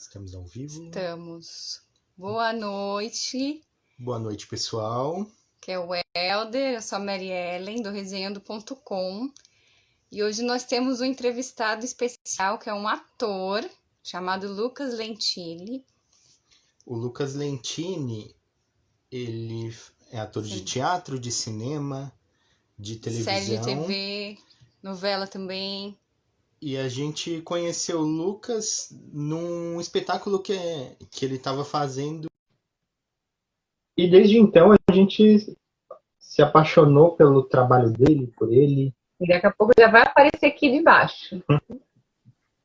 Estamos ao vivo. Estamos. Boa noite, Boa noite, pessoal. que é o Helder, eu sou a Mary Ellen, do resenhando.com. E hoje nós temos um entrevistado especial, que é um ator, chamado Lucas Lentini. O Lucas Lentini, ele é ator de Sim. teatro, de cinema, de televisão. Série de TV, novela também. E a gente conheceu o Lucas num espetáculo que ele estava fazendo. E desde então a gente se apaixonou pelo trabalho dele, por ele. E daqui a pouco já vai aparecer aqui de baixo.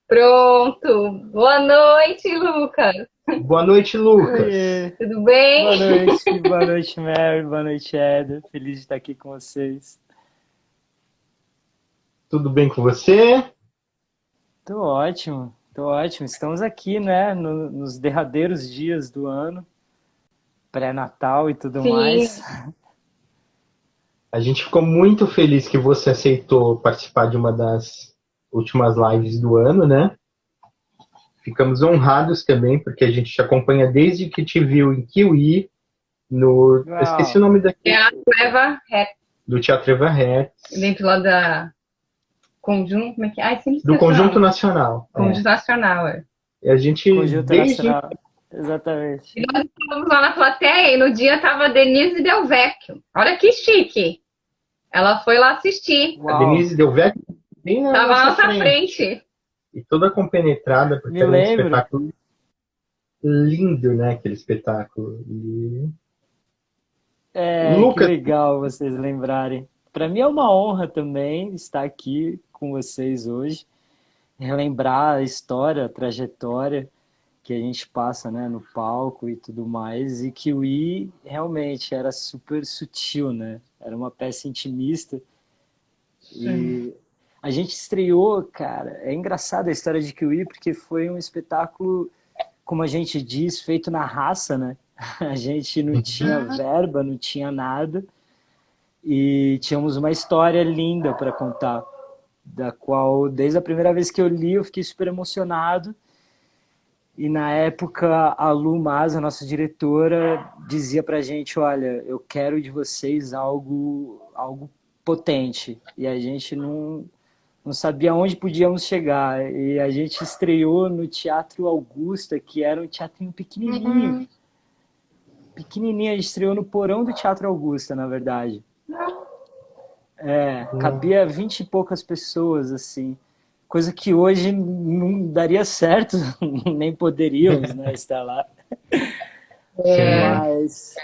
Pronto. Boa noite, Lucas. Boa noite, Lucas. Oiê. Tudo bem? Boa noite, Mary, boa noite, Eder. Feliz de estar aqui com vocês. Tudo bem com você? Tô ótimo. Estamos aqui, né, nos derradeiros dias do ano, pré-natal e tudo Sim. mais. A gente ficou muito feliz que você aceitou participar de uma das últimas lives do ano, né? Ficamos honrados também, porque a gente te acompanha desde que te viu em Kiwi, eu esqueci o nome daquele. Teatro Eva Ré, Do Teatro Eva Ré. dentro lá da Conjunto, como é que é? Sempre Do Conjunto Nacional. Conjunto Nacional, é. E a gente, Conjunto desde... Nacional, exatamente. E nós estávamos lá na plateia e no dia tava Denise Del Vecchio. Olha que chique. Ela foi lá assistir. A Denise Del Vecchio bem na Tava na nossa nossa frente. E toda compenetrada, porque Me era um lembro. espetáculo lindo, né? Aquele espetáculo. E... Que legal vocês lembrarem. Para mim é uma honra também estar aqui com vocês hoje, relembrar a história, a trajetória que a gente passa, né, no palco e tudo mais, e que o I realmente era super sutil, né? Era uma peça intimista. E a gente estreou, cara, é engraçado a história de Kiwi, porque foi um espetáculo, como a gente diz, feito na raça, né? A gente não tinha verba, não tinha nada, e tínhamos uma história linda para contar, da qual, desde a primeira vez que eu li, eu fiquei super emocionado. E na época, a Lu Mas, a nossa diretora, dizia pra gente, olha, eu quero de vocês algo potente. E a gente não sabia onde podíamos chegar. E a gente estreou no Teatro Augusta, que era um teatrinho pequenininho. Pequenininho, a gente estreou no porão do Teatro Augusta, na verdade. Cabia 20 e poucas pessoas, assim. Coisa que hoje não daria certo, nem poderíamos, né, estar lá. Mas a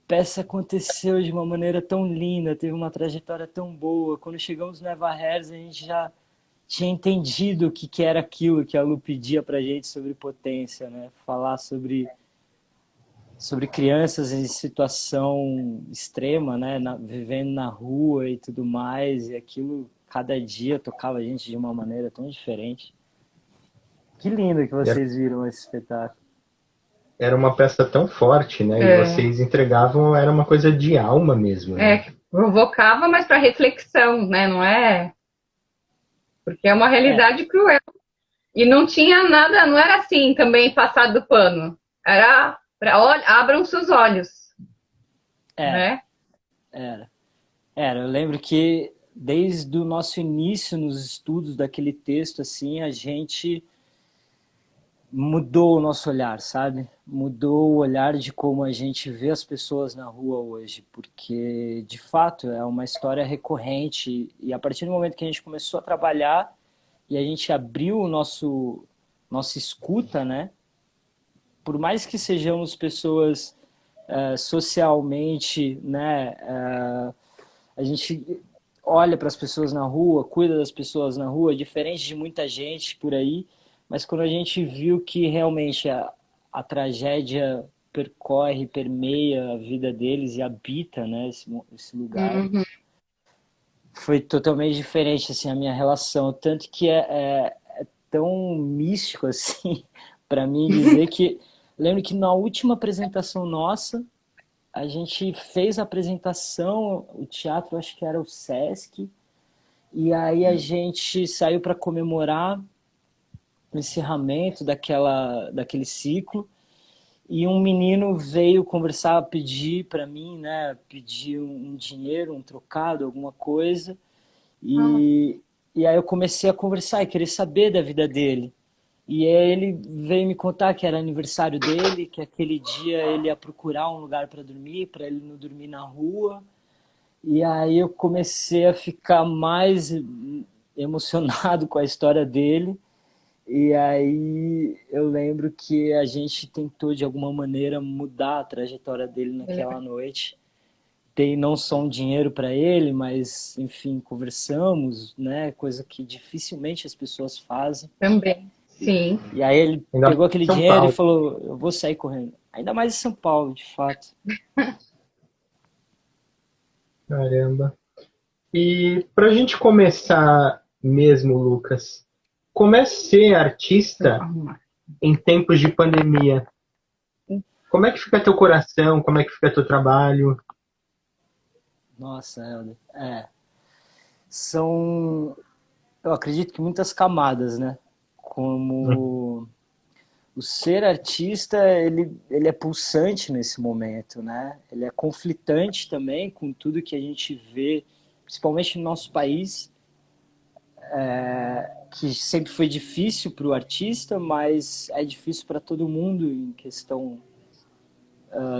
peça aconteceu de uma maneira tão linda, teve uma trajetória tão boa. Quando chegamos no Eva Herz, a gente já tinha entendido o que era aquilo que a Lu pedia pra gente sobre potência, né? Falar sobre crianças em situação extrema, né? Vivendo na rua e tudo mais, e aquilo cada dia tocava a gente de uma maneira tão diferente. Que lindo que vocês viram esse espetáculo. Era uma peça tão forte, né? E vocês entregavam, era uma coisa de alma mesmo. Né? Provocava, mas para reflexão, né? Não é? Porque é uma realidade cruel. E não tinha nada, não era assim também passado do pano. Era abram seus olhos. Né? Era. Eu lembro que desde o nosso início nos estudos daquele texto, assim, a gente mudou o nosso olhar, sabe? Mudou o olhar de como a gente vê as pessoas na rua hoje, porque, de fato, é uma história recorrente e a partir do momento que a gente começou a trabalhar e a gente abriu o nossa escuta, né? Por mais que sejamos pessoas socialmente, né? A gente olha para as pessoas na rua, cuida das pessoas na rua, diferente de muita gente por aí, mas quando a gente viu que realmente a tragédia permeia a vida deles e habita, né, esse lugar, foi totalmente diferente assim, a minha relação, tanto que é tão místico assim, para mim dizer que, lembro que na última apresentação nossa, a gente fez a apresentação, o teatro acho que era o Sesc, e aí a gente saiu para comemorar no encerramento daquele ciclo, e um menino veio conversar, pedir para mim, né, pedir um dinheiro, um trocado, alguma coisa, e aí eu comecei a conversar e querer saber da vida dele. E aí ele veio me contar que era aniversário dele, que aquele dia ele ia procurar um lugar para dormir, para ele não dormir na rua. E aí eu comecei a ficar mais emocionado com a história dele. E aí eu lembro que a gente tentou de alguma maneira mudar a trajetória dele naquela noite. Dei não só um dinheiro para ele, mas enfim, conversamos, né? Coisa que dificilmente as pessoas fazem. Também, sim. E aí ele Ainda pegou aquele São dinheiro Paulo. e falou, eu vou sair correndo. Ainda mais em São Paulo, de fato. Caramba. E para a gente começar mesmo, Lucas, como é ser artista em tempos de pandemia? Como é que fica teu coração? Como é que fica teu trabalho? Nossa, Helder. São, eu acredito que muitas camadas, né? Como o ser artista, ele é pulsante nesse momento, né? Ele é conflitante também com tudo que a gente vê, principalmente no nosso país, que sempre foi difícil para o artista, mas é difícil para todo mundo em questão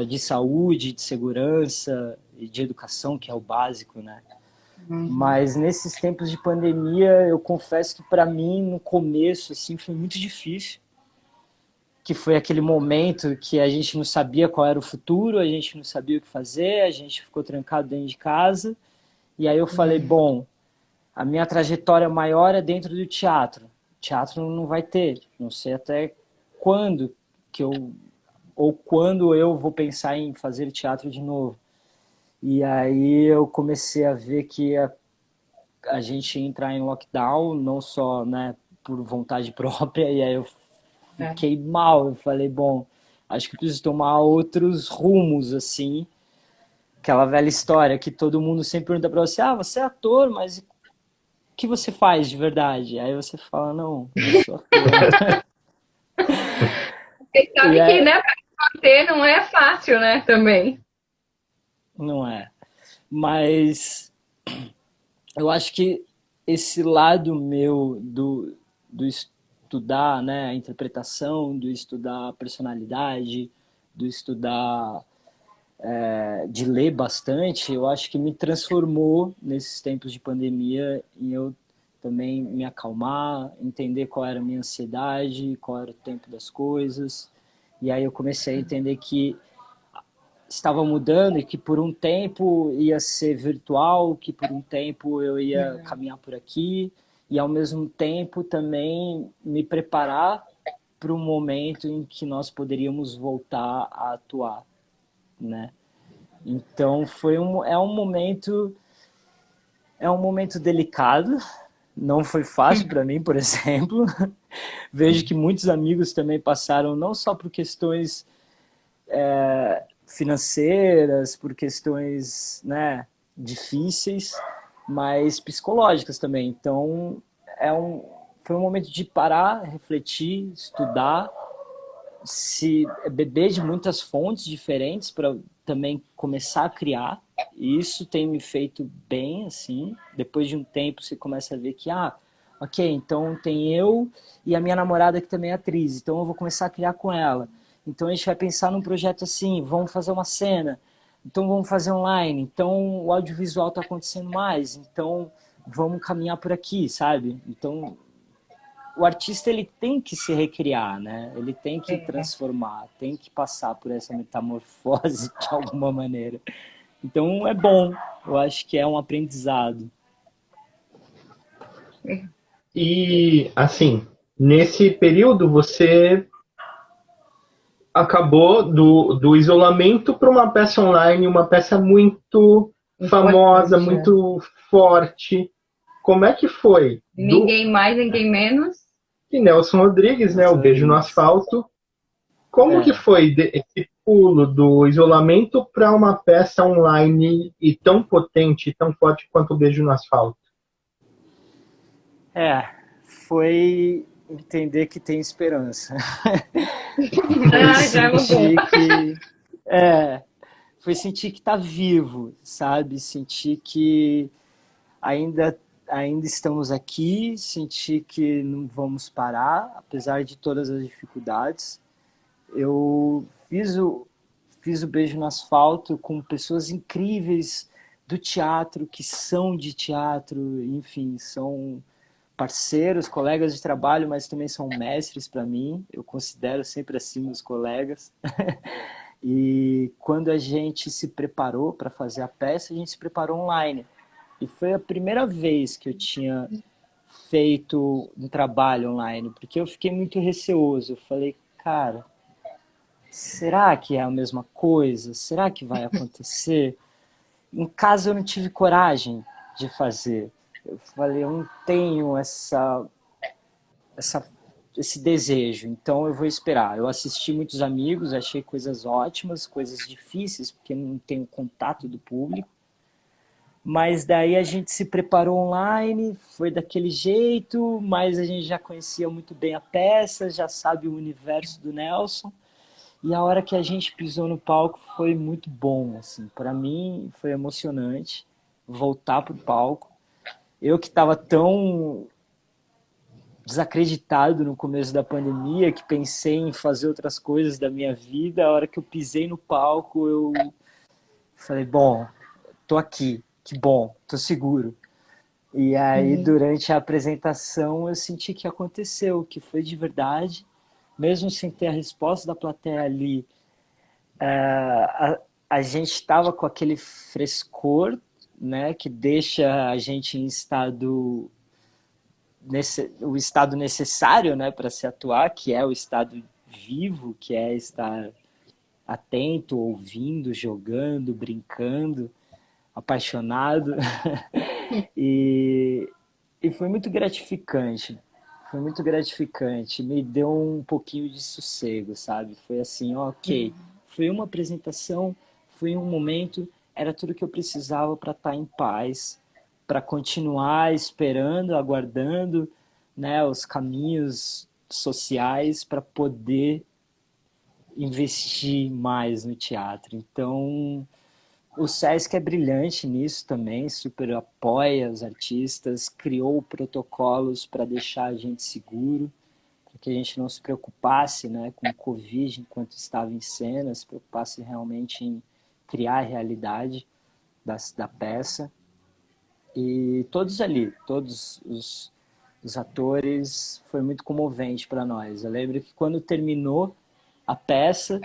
de saúde, de segurança e de educação, que é o básico, né? Mas nesses tempos de pandemia, eu confesso que para mim, no começo, assim, foi muito difícil, que foi aquele momento que a gente não sabia qual era o futuro, a gente não sabia o que fazer, a gente ficou trancado dentro de casa, e aí eu falei, bom, a minha trajetória maior é dentro do teatro. Teatro não vai ter, não sei até quando quando eu vou pensar em fazer teatro de novo. E aí eu comecei a ver que a gente ia entrar em lockdown, não só, né, por vontade própria, e aí eu fiquei mal. Eu falei, bom, acho que preciso tomar outros rumos, assim. Aquela velha história que todo mundo sempre pergunta pra você, você é ator, mas o que você faz de verdade? Aí você fala, não, eu sou ator. Você sabe que, né, pra manter não é fácil, né, também. Não é. Mas eu acho que esse lado meu do estudar, né, a interpretação, do estudar a personalidade, do estudar, de ler bastante, eu acho que me transformou nesses tempos de pandemia em eu também me acalmar, entender qual era a minha ansiedade, qual era o tempo das coisas. E aí eu comecei a entender que estava mudando e que por um tempo ia ser virtual, que por um tempo eu ia caminhar por aqui e ao mesmo tempo também me preparar para um momento em que nós poderíamos voltar a atuar, né? Então é um momento delicado, não foi fácil para mim, por exemplo. Vejo que muitos amigos também passaram não só por questões financeiras, por questões, né, difíceis, mas psicológicas também. Então, foi um momento de parar, refletir, estudar, se beber de muitas fontes diferentes para também começar a criar. E isso tem me feito bem, assim. Depois de um tempo, você começa a ver que, ok, então tem eu e a minha namorada que também é atriz, então eu vou começar a criar com ela. Então a gente vai pensar num projeto assim, vamos fazer uma cena, então vamos fazer online, então o audiovisual está acontecendo mais, então vamos caminhar por aqui, sabe? Então o artista ele tem que se recriar, né? Ele tem que transformar, tem que passar por essa metamorfose de alguma maneira. Então é bom, eu acho que é um aprendizado. E, assim, nesse período você acabou do isolamento para uma peça online, uma peça muito famosa, muito forte. Como é que foi? Ninguém mais, ninguém menos. E Nelson Rodrigues, né? O Beijo no Asfalto. Como que foi esse pulo do isolamento para uma peça online e tão potente, tão forte quanto o Beijo no Asfalto? Foi entender que tem esperança. Já é uma Sentir boa. que foi sentir que tá vivo, sabe? Sentir que ainda ainda estamos aqui, sentir que não vamos parar, apesar de todas as dificuldades. Eu fiz o Beijo no Asfalto com pessoas incríveis do teatro, que são de teatro, enfim, são parceiros, colegas de trabalho, mas também são mestres para mim. Eu considero sempre assim meus colegas. E quando a gente se preparou para fazer a peça, a gente se preparou online. E foi a primeira vez que eu tinha feito um trabalho online, porque eu fiquei muito receoso. Eu falei, cara, será que é a mesma coisa? Será que vai acontecer? Em casa eu não tive coragem de fazer. Eu falei, eu não tenho esse desejo, então eu vou esperar. Eu assisti muitos amigos, achei coisas ótimas, coisas difíceis, porque não tenho contato do público. Mas daí a gente se preparou online, foi daquele jeito, mas a gente já conhecia muito bem a peça, já sabe o universo do Nelson. E a hora que a gente pisou no palco foi muito bom, assim. Para mim foi emocionante voltar pro palco. Eu que estava tão desacreditado no começo da pandemia, que pensei em fazer outras coisas da minha vida, a hora que eu pisei no palco, eu falei, bom, tô aqui, que bom, tô seguro. E aí, durante a apresentação, eu senti que aconteceu, que foi de verdade, mesmo sem ter a resposta da plateia ali, a gente estava com aquele frescor, né, que deixa a gente em estado o estado necessário, né, para se atuar, que é o estado vivo, que é estar atento, ouvindo, jogando, brincando, apaixonado. e, e foi muito gratificante. Foi muito gratificante. Me deu um pouquinho de sossego, sabe? Foi assim, ok. Foi uma apresentação, foi um momento, era tudo que eu precisava para estar em paz, para continuar esperando, aguardando, né, os caminhos sociais para poder investir mais no teatro. Então, o Sesc é brilhante nisso também, super apoia os artistas, criou protocolos para deixar a gente seguro, para que a gente não se preocupasse, né, com o Covid enquanto estava em cena, se preocupasse realmente em criar a realidade da peça. E todos ali, todos os atores, foi muito comovente para nós. Eu lembro que quando terminou a peça,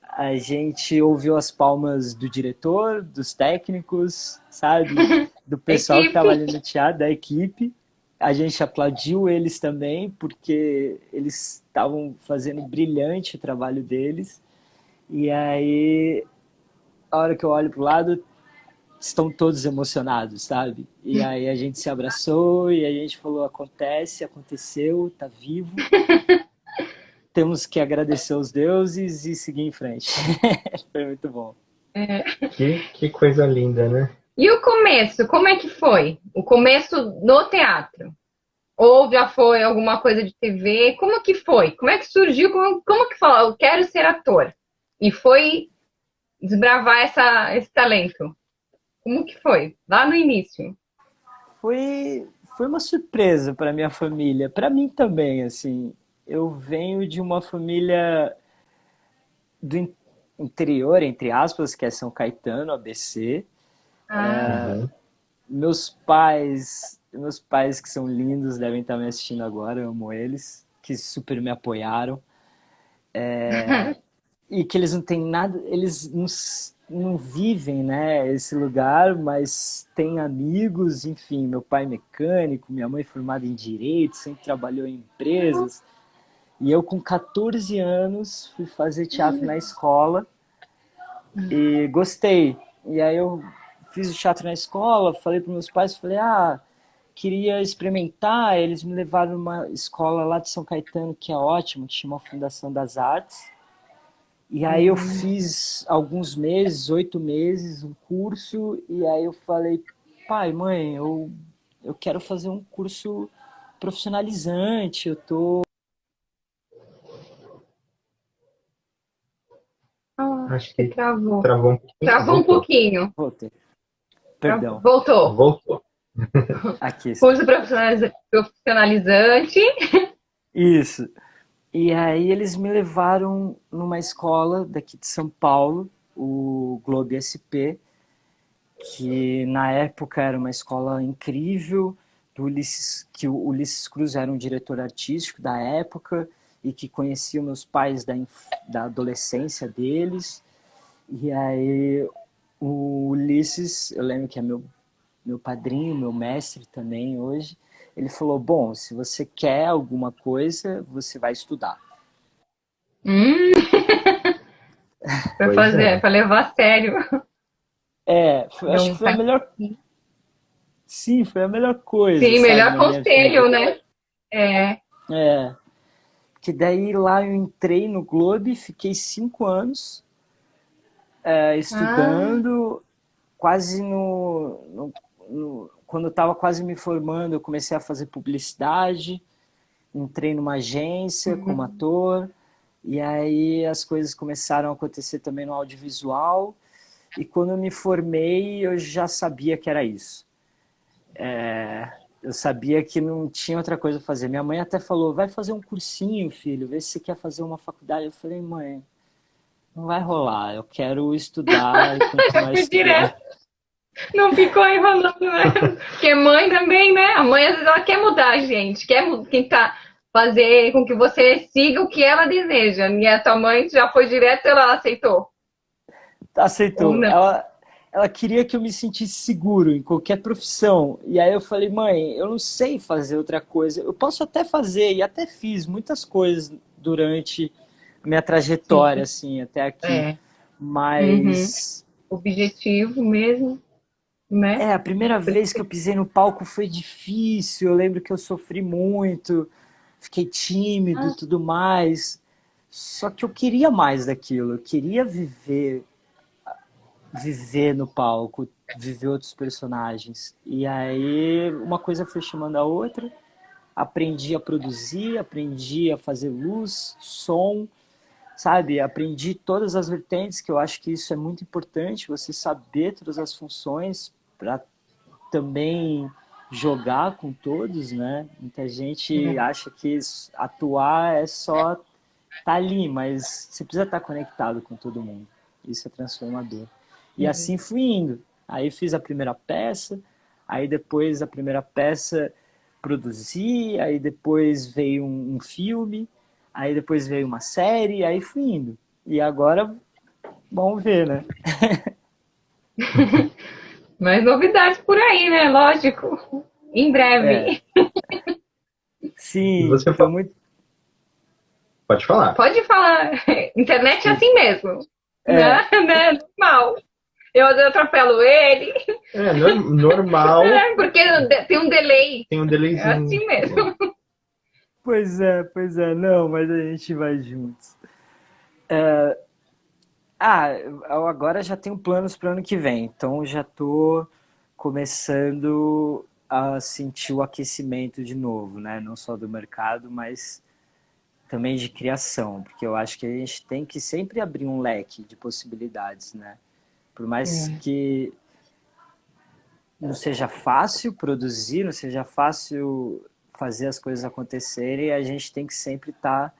a gente ouviu as palmas do diretor, dos técnicos, sabe? Do pessoal que estava ali no teatro, da equipe. A gente aplaudiu eles também, porque eles estavam fazendo brilhante o trabalho deles. E aí, a hora que eu olho pro lado, estão todos emocionados, sabe? E aí a gente se abraçou e a gente falou, acontece, aconteceu, tá vivo. Temos que agradecer aos deuses e seguir em frente. Foi muito bom. Que coisa linda, né? E o começo, como é que foi? O começo no teatro? Ou já foi alguma coisa de TV? Como que foi? Como é que surgiu? Como que falou? Eu quero ser ator. E foi desbravar esse talento. Como que foi? Lá no início. Foi uma surpresa para minha família, para mim também, assim. Eu venho de uma família do interior, entre aspas, que é São Caetano, ABC. Uhum. Meus pais que são lindos devem estar me assistindo agora, eu amo eles, que super me apoiaram. E que eles não têm nada, eles não vivem, né, esse lugar, mas têm amigos, enfim, meu pai mecânico, minha mãe formada em direito, sempre trabalhou em empresas. E eu com 14 anos fui fazer teatro na escola e gostei. E aí eu fiz o teatro na escola, falei para meus pais, falei, queria experimentar. Eles me levaram numa escola lá de São Caetano, que é ótima, que chama Fundação das Artes. E aí eu fiz alguns meses, 8 meses, um curso, e aí eu falei, pai, mãe, eu quero fazer um curso profissionalizante, eu tô... Acho Você que travou. travou um pouquinho. Travou um Voltou. pouquinho. Voltei. Perdão. Voltou. Voltou. Aqui. Curso profissionalizante. Isso. E aí eles me levaram numa escola daqui de São Paulo, o Globo SP, que na época era uma escola incrível, que o Ulisses Cruz era um diretor artístico da época e que conhecia meus pais da adolescência deles. E aí o Ulisses, eu lembro que é meu padrinho, meu mestre também hoje, ele falou, bom, se você quer alguma coisa, você vai estudar. Pra Pois fazer, é. pra levar a sério. Acho que foi a melhor... Sim, foi a melhor coisa, Sim, sabe, melhor na minha vida. conselho, né? Que daí lá eu entrei no Globo, fiquei 5 anos estudando, quase quando eu estava quase me formando, eu comecei a fazer publicidade, entrei numa agência como ator, e aí as coisas começaram a acontecer também no audiovisual, e quando eu me formei, eu já sabia que era isso. Eu sabia que não tinha outra coisa a fazer. Minha mãe até falou, vai fazer um cursinho, filho, vê se você quer fazer uma faculdade. Eu falei, mãe, não vai rolar, eu quero estudar e continuar Foi estudando. direto. Não ficou enrolando, né? Porque mãe também, né? A mãe, às vezes, ela quer mudar a gente, quer tentar fazer com que você siga o que ela deseja. E a tua mãe já foi direto, ela aceitou. Ou Aceitou. não. Ela queria que eu me sentisse seguro em qualquer profissão. E aí eu falei, mãe, eu não sei fazer outra coisa. Eu posso até fazer, e até fiz muitas coisas durante a minha trajetória, assim, até aqui. Mas Objetivo mesmo, né? a primeira vez que eu pisei no palco foi difícil. Eu lembro que eu sofri muito, fiquei tímido e tudo mais. Só que eu queria mais daquilo, eu queria viver no palco, viver outros personagens. E aí uma coisa foi chamando a outra, aprendi a produzir, aprendi a fazer luz, som, sabe? Aprendi todas as vertentes, que eu acho que isso é muito importante, você saber todas as funções para também jogar com todos, né? Muita gente acha que atuar é só estar ali, mas você precisa estar conectado com todo mundo. Isso é transformador. E assim fui indo. Aí fiz a primeira peça, aí depois da primeira peça produzi, aí depois veio um filme, aí depois veio uma série, aí fui indo. E agora, vamos ver, né? Mais novidades por aí, né? Lógico. Em breve. Sim, Você tô muito... pode falar. Pode falar. Internet é assim mesmo. Né? Normal. Eu atropelo ele. Normal. Porque tem um delay. Tem um delayzinho. É assim mesmo. Pois é. Não, mas a gente vai juntos. Eu agora já tenho planos para o ano que vem. Então já tô começando a sentir o aquecimento de novo, né? Não só do mercado, mas também de criação. Porque eu acho que a gente tem que sempre abrir um leque de possibilidades, né? Por mais que não seja fácil produzir, não seja fácil fazer as coisas acontecerem, a gente tem que sempre estar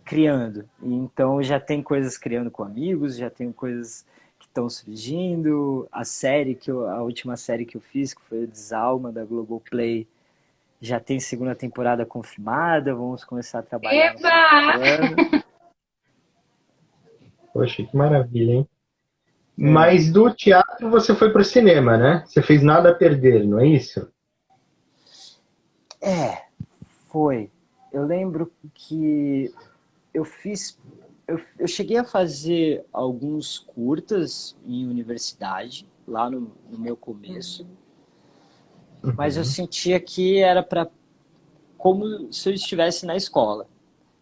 criando. Então já tem coisas criando com amigos, já tem coisas que estão surgindo. A última série que eu fiz, que foi o Desalma, da Globoplay, já tem segunda temporada confirmada, vamos começar a trabalhar no ano. Poxa, que maravilha, hein? Mas do teatro você foi para o cinema, né? Você fez Nada a Perder, não é isso? Foi. Eu lembro que eu cheguei a fazer alguns curtas em universidade, lá no meu começo, mas eu sentia que era como se eu estivesse na escola.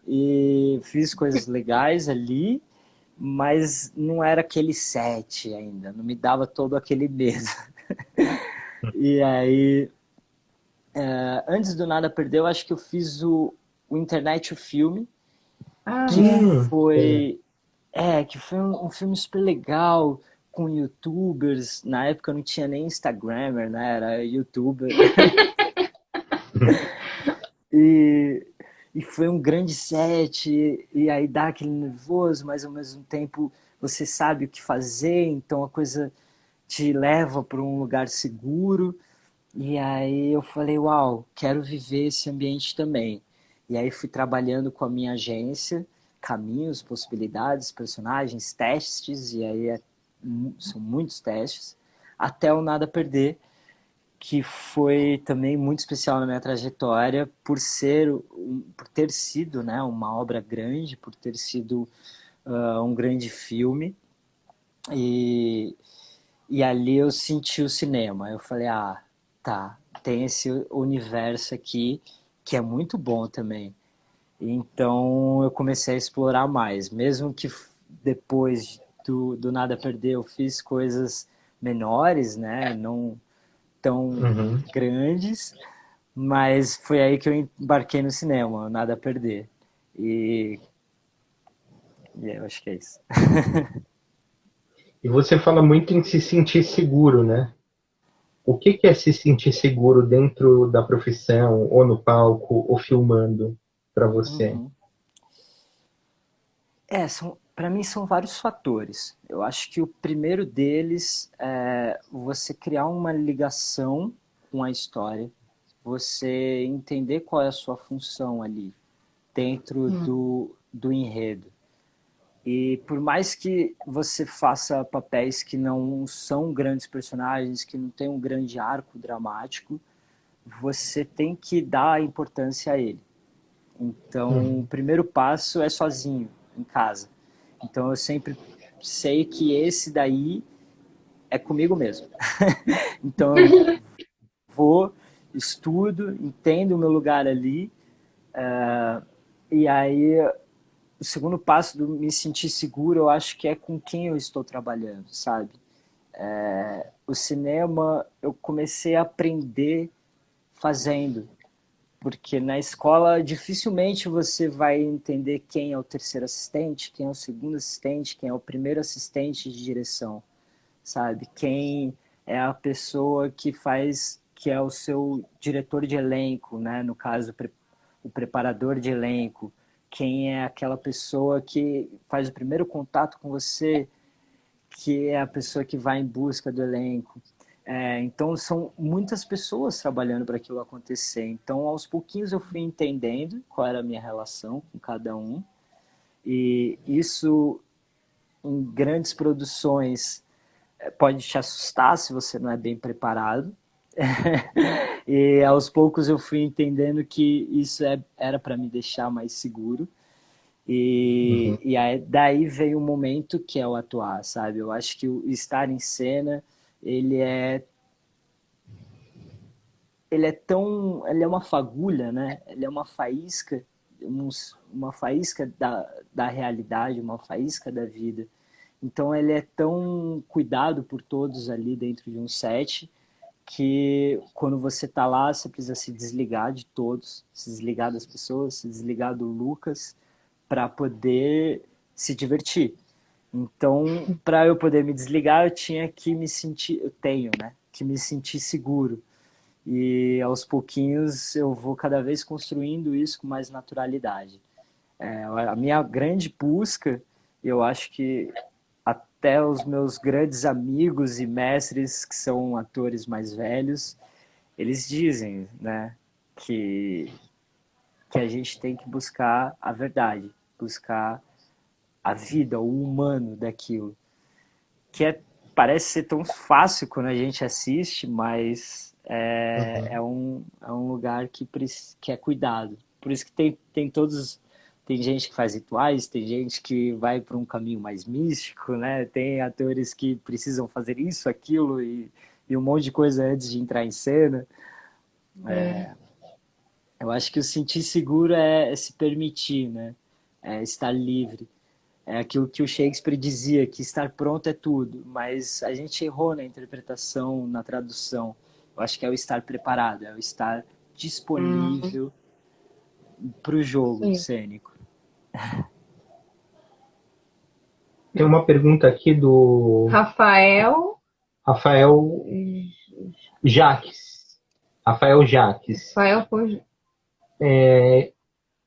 E fiz coisas legais ali, mas não era aquele set ainda, não me dava todo aquele medo. E aí Antes do Nada a Perder, eu acho que eu fiz o Internet, o filme, Ah, que É. foi, que foi um filme super legal, com YouTubers. Na época eu não tinha nem Instagrammer, né? Era YouTuber. E, e foi um grande set, e aí dá aquele nervoso, mas ao mesmo tempo você sabe o que fazer, então a coisa te leva para um lugar seguro. E aí eu falei, uau, quero viver esse ambiente também. E aí fui trabalhando com a minha agência, caminhos, possibilidades, personagens, testes, e aí são muitos testes, até o Nada a Perder, que foi também muito especial na minha trajetória por ter sido, né, uma obra grande, por ter sido um grande filme. E, e ali eu senti o cinema. Eu falei, tá, tem esse universo aqui que é muito bom também. Então eu comecei a explorar mais, mesmo que depois do Nada a Perder eu fiz coisas menores, né, não tão Uhum. grandes, mas foi aí que eu embarquei no cinema, Nada a Perder. E, e eu acho que é isso. E você fala muito em se sentir seguro, né? O que que é se sentir seguro dentro da profissão, ou no palco, ou filmando para você? Uhum. Para mim são vários fatores. Eu acho que o primeiro deles é você criar uma ligação com a história, você entender qual é a sua função ali dentro do enredo. E por mais que você faça papéis que não são grandes personagens, que não tem um grande arco dramático, você tem que dar importância a ele. Então, o Uhum. primeiro passo é sozinho, em casa. Então, eu sempre sei que esse daí é comigo mesmo. Então, eu vou, estudo, entendo o meu lugar ali, e aí o segundo passo do me sentir seguro, eu acho que é com quem eu estou trabalhando, sabe? O cinema, eu comecei a aprender fazendo, porque na escola dificilmente você vai entender quem é o terceiro assistente, quem é o segundo assistente, quem é o primeiro assistente de direção, sabe? Quem é a pessoa que faz, que é o seu diretor de elenco, né? No caso, o preparador de elenco. Quem é aquela pessoa que faz o primeiro contato com você, que é a pessoa que vai em busca do elenco. Então, são muitas pessoas trabalhando para aquilo acontecer. Então, aos pouquinhos eu fui entendendo qual era a minha relação com cada um. E isso, em grandes produções, pode te assustar se você não é bem preparado. E aos poucos eu fui entendendo que isso era para me deixar mais seguro. Uhum. E aí, daí veio o momento que é o atuar, sabe? Eu acho que o estar em cena, ele é ele é uma fagulha, né? Ele é uma faísca, uma faísca da realidade, uma faísca da vida. Então ele é tão cuidado por todos ali dentro de um set que quando você tá lá, você precisa se desligar de todos, se desligar das pessoas, se desligar do Lucas para poder se divertir. Então, para eu poder me desligar, eu tinha que me sentir, eu tenho, né, que me sentir seguro. E aos pouquinhos eu vou cada vez construindo isso com mais naturalidade. A minha grande busca, eu acho que até os meus grandes amigos e mestres que são atores mais velhos, eles dizem, né, que, que a gente tem que buscar a verdade, buscar a vida, o humano daquilo, que parece ser tão fácil quando a gente assiste, mas Uhum. é um lugar que é cuidado. Por isso que tem todos. Tem gente que faz rituais, tem gente que vai para um caminho mais místico, né? Tem atores que precisam fazer isso, aquilo e um monte de coisa antes de entrar em cena. é. Eu acho que o sentir seguro é se permitir, né? É estar livre. É aquilo que o Shakespeare dizia, que estar pronto é tudo, mas a gente errou na interpretação, na tradução. Eu acho que é o estar preparado, é o estar disponível para o jogo Sim. cênico. Tem uma pergunta aqui do Rafael. Rafael Jaques. Rafael Jaques. Rafael foi.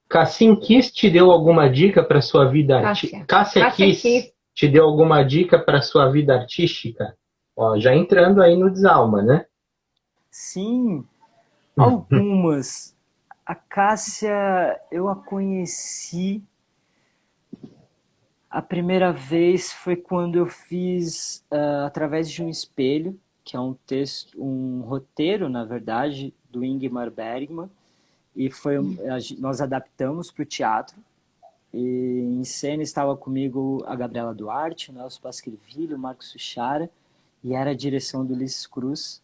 Cassim Kiss te deu alguma dica para sua vida artística? Cássia Cássia Kiss Kiss. te deu alguma dica para sua vida artística? Ó, já entrando aí no Desalma, né? Sim, algumas. A Cássia, eu a conheci a primeira vez foi quando eu fiz através de um espelho, que é um texto, um roteiro, na verdade, do Ingmar Bergman, e nós adaptamos para o teatro. E em cena estava comigo a Gabriela Duarte, o Nelson Pasquervilho, o Marcos Suchara, e era a direção do Ulisses Cruz.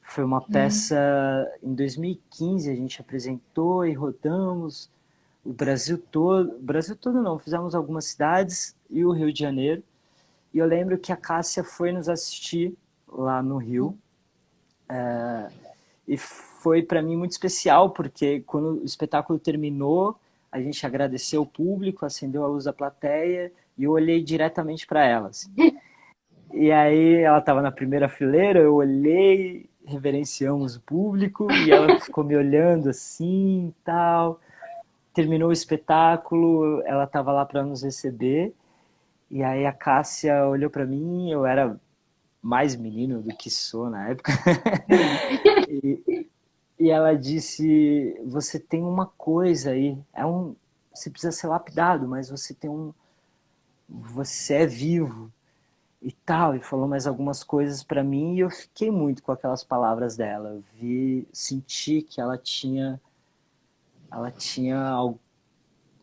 Foi uma peça, em 2015 a gente apresentou e rodamos o Brasil todo não, fizemos algumas cidades e o Rio de Janeiro. E eu lembro que a Cássia foi nos assistir lá no Rio. E foi para mim muito especial, porque quando o espetáculo terminou, a gente agradeceu o público, acendeu a luz da plateia e eu olhei diretamente para ela. Assim. E aí ela estava na primeira fileira, eu olhei, reverenciamos o público e ela ficou me olhando assim e tal. Terminou o espetáculo, ela estava lá para nos receber, e aí a Cássia olhou para mim, eu era mais menino do que sou na época, e ela disse, você tem uma coisa aí, você precisa ser lapidado, mas você é vivo, e tal, e falou mais algumas coisas para mim, e eu fiquei muito com aquelas palavras dela, senti que ela tinha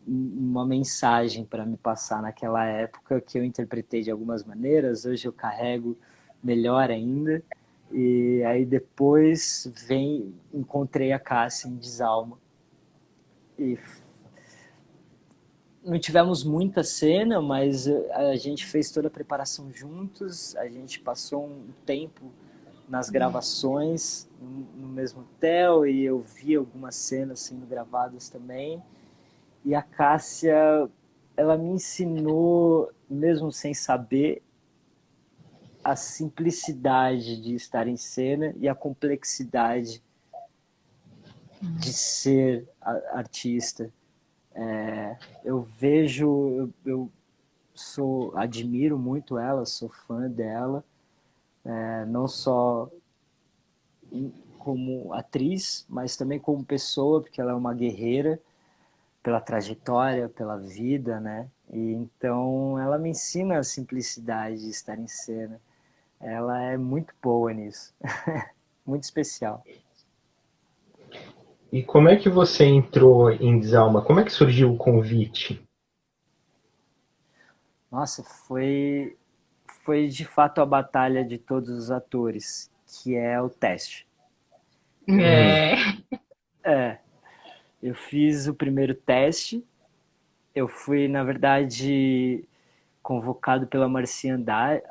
uma mensagem para me passar naquela época que eu interpretei de algumas maneiras, hoje eu carrego melhor ainda, e aí depois encontrei a Cássia em Desalma, e não tivemos muita cena, mas a gente fez toda a preparação juntos, a gente passou um tempo nas gravações no mesmo hotel, e eu vi algumas cenas sendo gravadas também. E a Cássia, ela me ensinou, mesmo sem saber, a simplicidade de estar em cena e a complexidade de ser artista. Eu admiro muito ela, sou fã dela, não só como atriz, mas também como pessoa, porque ela é uma guerreira, pela trajetória, pela vida, né? E então ela me ensina a simplicidade de estar em cena. Ela é muito boa nisso. Muito especial. E como é que você entrou em Desalma? Como é que surgiu o convite? Nossa, foi de fato a batalha de todos os atores, que é o teste. Eu fiz o primeiro teste, eu fui, na verdade, convocado pela Marcia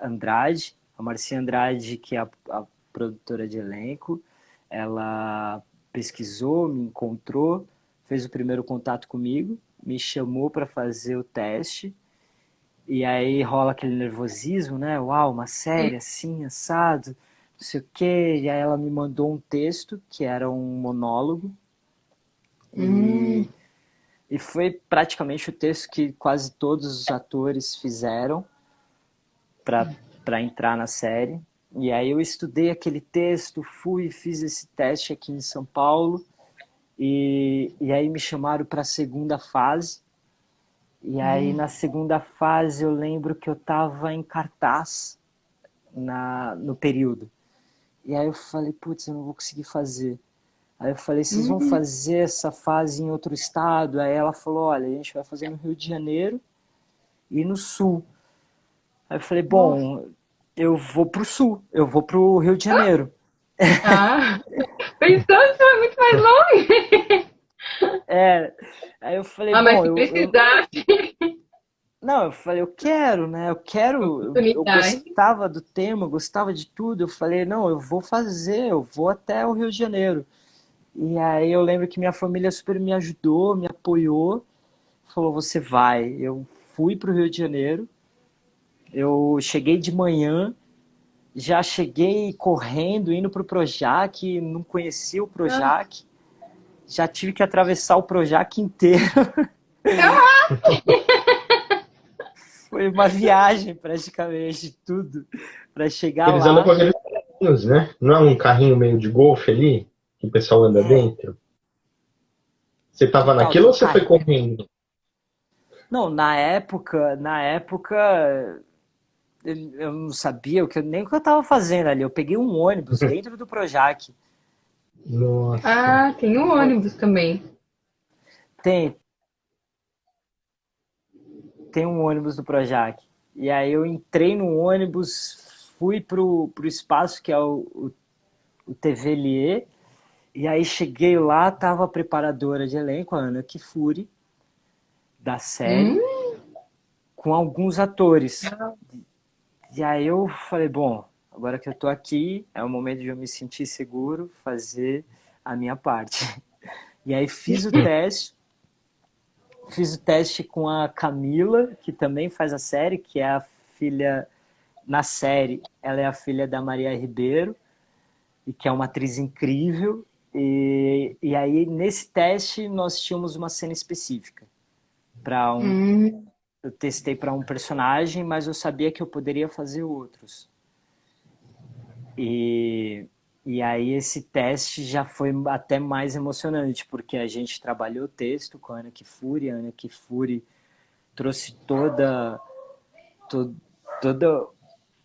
Andrade. A Marcia Andrade, que é a produtora de elenco, ela pesquisou, me encontrou, fez o primeiro contato comigo, me chamou para fazer o teste, e aí rola aquele nervosismo, né? Uau, uma série assim, assado, não sei o quê. E aí ela me mandou um texto, que era um monólogo, e foi praticamente o texto que quase todos os atores fizeram para entrar na série. E aí eu estudei aquele texto, fiz esse teste aqui em São Paulo, e aí me chamaram para a segunda fase. E aí na segunda fase eu lembro que eu estava em cartaz no período. E aí eu falei, putz, eu não vou conseguir fazer. Aí eu falei, vocês vão fazer essa fase em outro estado? Aí ela falou, olha, a gente vai fazer no Rio de Janeiro e no Sul. Aí eu falei, bom, eu vou pro Sul, eu vou pro Rio de Janeiro. Pensou, isso é muito mais longe. Aí eu falei, mas bom, se precisasse. Não, eu falei, eu quero, né? Eu gostava do tema, eu gostava de tudo. Eu falei, não, eu vou fazer, eu vou até o Rio de Janeiro. E aí eu lembro que minha família super me ajudou, me apoiou, falou, você vai. Eu fui para o Rio de Janeiro, eu cheguei de manhã, já cheguei correndo, indo para o Projac, não conhecia o Projac, já tive que atravessar o Projac inteiro. Foi uma viagem praticamente, tudo, para chegar Eles andam lá. com aqueles carrinhos, né? Não é um carrinho meio de golfe ali, que o pessoal anda dentro? Você tava Total, naquilo tem ou um você foi carro. correndo? Não, na época, eu não sabia nem o que eu estava fazendo ali. Eu peguei um ônibus dentro do Projac. Nossa. Ah, tem um Foi- ônibus também. Tem, tem um ônibus do Projac. E aí eu entrei no ônibus, fui pro espaço que é o TV Lier. E aí cheguei lá, tava a preparadora de elenco, a Ana Kifuri, da série, Hum, com alguns atores. E aí eu falei, bom, agora que eu tô aqui, é o momento de eu me sentir seguro, fazer a minha parte. E aí fiz o teste com a Camila, que também faz a série, que é a filha, na série, ela é a filha da Maria Ribeiro, e que é uma atriz incrível. E aí, nesse teste, nós tínhamos uma cena específica. hum. Eu testei para um personagem, mas eu sabia que eu poderia fazer outros. E, e aí esse teste já foi até mais emocionante, porque a gente trabalhou o texto com a Ana Kifuri trouxe to- toda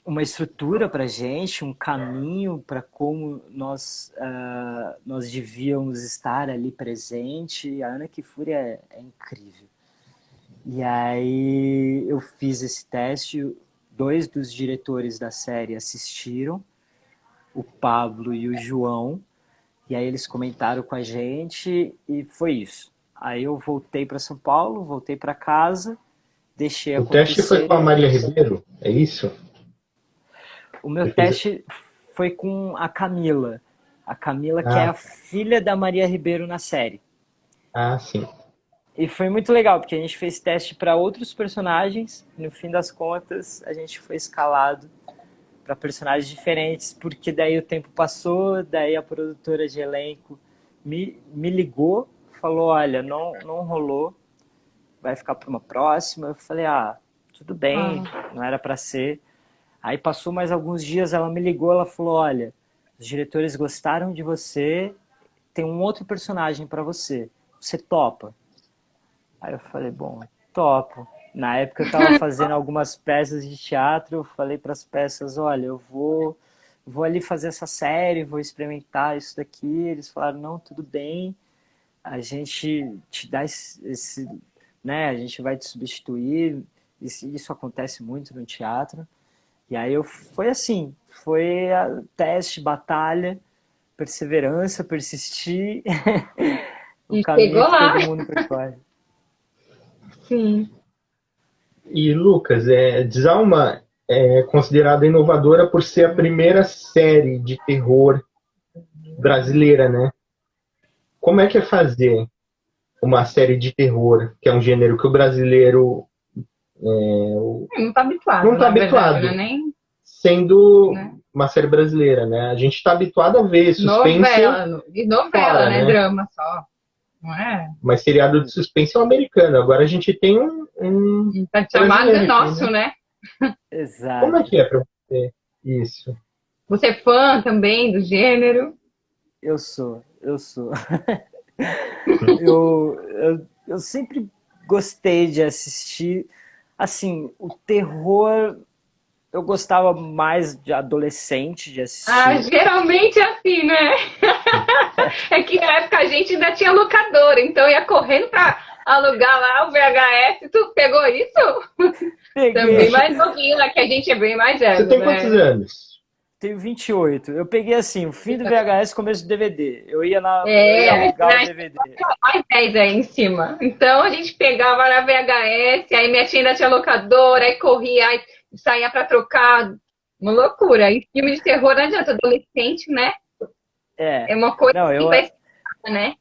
uma estrutura para a gente, um caminho para como nós devíamos estar ali presente. A Ana Kifuri é incrível. E aí eu fiz esse teste, dois dos diretores da série assistiram, o Pablo e o João, e aí eles comentaram com a gente e foi isso. Aí eu voltei para São Paulo, voltei para casa, deixei O teste foi acontecer. com a Maria Ribeiro, é isso? O meu Você fez... teste foi com a Camila que é Ah, a filha da Maria Ribeiro na série. sim. E foi muito legal, porque a gente fez teste para outros personagens, e no fim das contas a gente foi escalado para personagens diferentes, porque daí o tempo passou, daí a produtora de elenco me ligou, falou, olha, não rolou, vai ficar para uma próxima. Eu falei, tudo bem, Ah, não era para ser. Aí passou mais alguns dias, ela me ligou, ela falou, olha, os diretores gostaram de você, tem um outro personagem para você, você topa? Aí eu falei, bom, topo. Na época eu estava fazendo algumas peças de teatro, eu falei para as peças, olha, eu vou ali fazer essa série, vou experimentar isso daqui. Eles falaram, não, tudo bem, a gente te dá né, a gente vai te substituir. Isso acontece muito no teatro. E aí foi assim, foi teste, batalha, perseverança, persistir, o e caminho chegou que lá. todo mundo percorre. Sim. E Lucas, Djalma é considerada inovadora por ser a primeira série de terror brasileira, né? Como é que é fazer uma série de terror, que é um gênero que o brasileiro Não tá não habituado, está na verdade, né? habituado, Nem, sendo né? uma série brasileira, né? A gente está habituado a ver suspense Novela, e novela, fora, né? né? Drama só, não é? Mas seriado de suspense é um americano. Agora a gente tem um Tá chamado brasileiro aqui, nosso, né? né? Como é Exato. que é para você isso? Você é fã também do gênero? Eu sou. Eu sempre gostei de assistir. Assim, o terror eu gostava mais de adolescente de Ah, assistir. geralmente é assim, né? É que na época a gente ainda tinha locadora, então ia correndo pra alugar lá o VHS. Tu pegou isso? Também Peguei, mais novinho, né? Que a gente é bem mais Você velho, tem quantos né? anos? tenho 28. Eu peguei assim, o fim do VHS, começo do DVD. Eu ia É, alugar o né? DVD. Mais 10 aí em cima. Então a gente pegava na VHS, aí minha tia ainda tinha locadora, aí corria, aí saía pra trocar. Uma loucura. E filme de terror não adianta, adolescente, né? É. É uma coisa Não, que vai. né?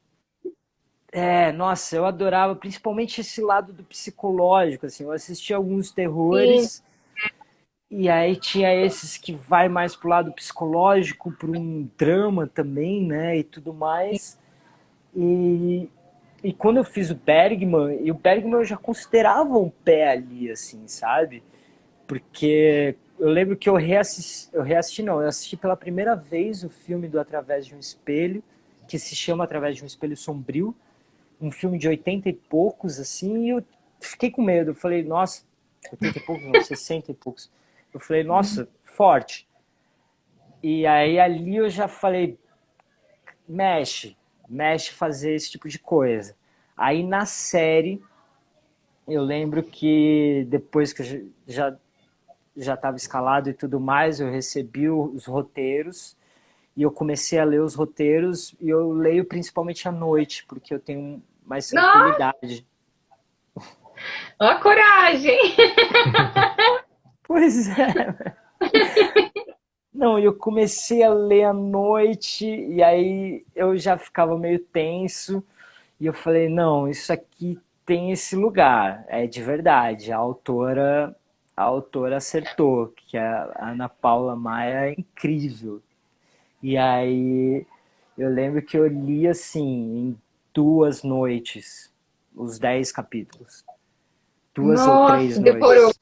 Nossa, eu adorava principalmente esse lado do psicológico, assim, eu assisti alguns Sim. terrores e aí tinha esses que vai mais pro lado psicológico, para um drama também, né, e tudo mais. E, e quando eu fiz o Bergman eu já considerava um pé ali, assim, sabe? Porque eu lembro que eu assisti pela primeira vez o filme do Através de um Espelho, que se chama Através de um Espelho Sombrio, um filme de 80 e poucos, assim, e eu fiquei com medo. Eu falei, nossa, 80 e poucos, não, 60 e poucos. Eu falei, nossa, forte. E aí ali eu já falei, mexe, mexe fazer esse tipo de coisa. Aí na série, eu lembro que depois que eu já estava escalado e tudo mais, eu recebi os roteiros e eu comecei a ler os roteiros e eu leio principalmente à noite, porque eu tenho mais Nossa, tranquilidade. ó a coragem! Pois é. Não, eu comecei a ler à noite e aí eu já ficava meio tenso e eu falei, não, isso aqui tem esse lugar, é de verdade. A autora acertou, que a Ana Paula Maia é incrível. E aí eu lembro que eu li assim em 2 noites os 10 capítulos, 2 ou 3 Nossa, devorou. noites.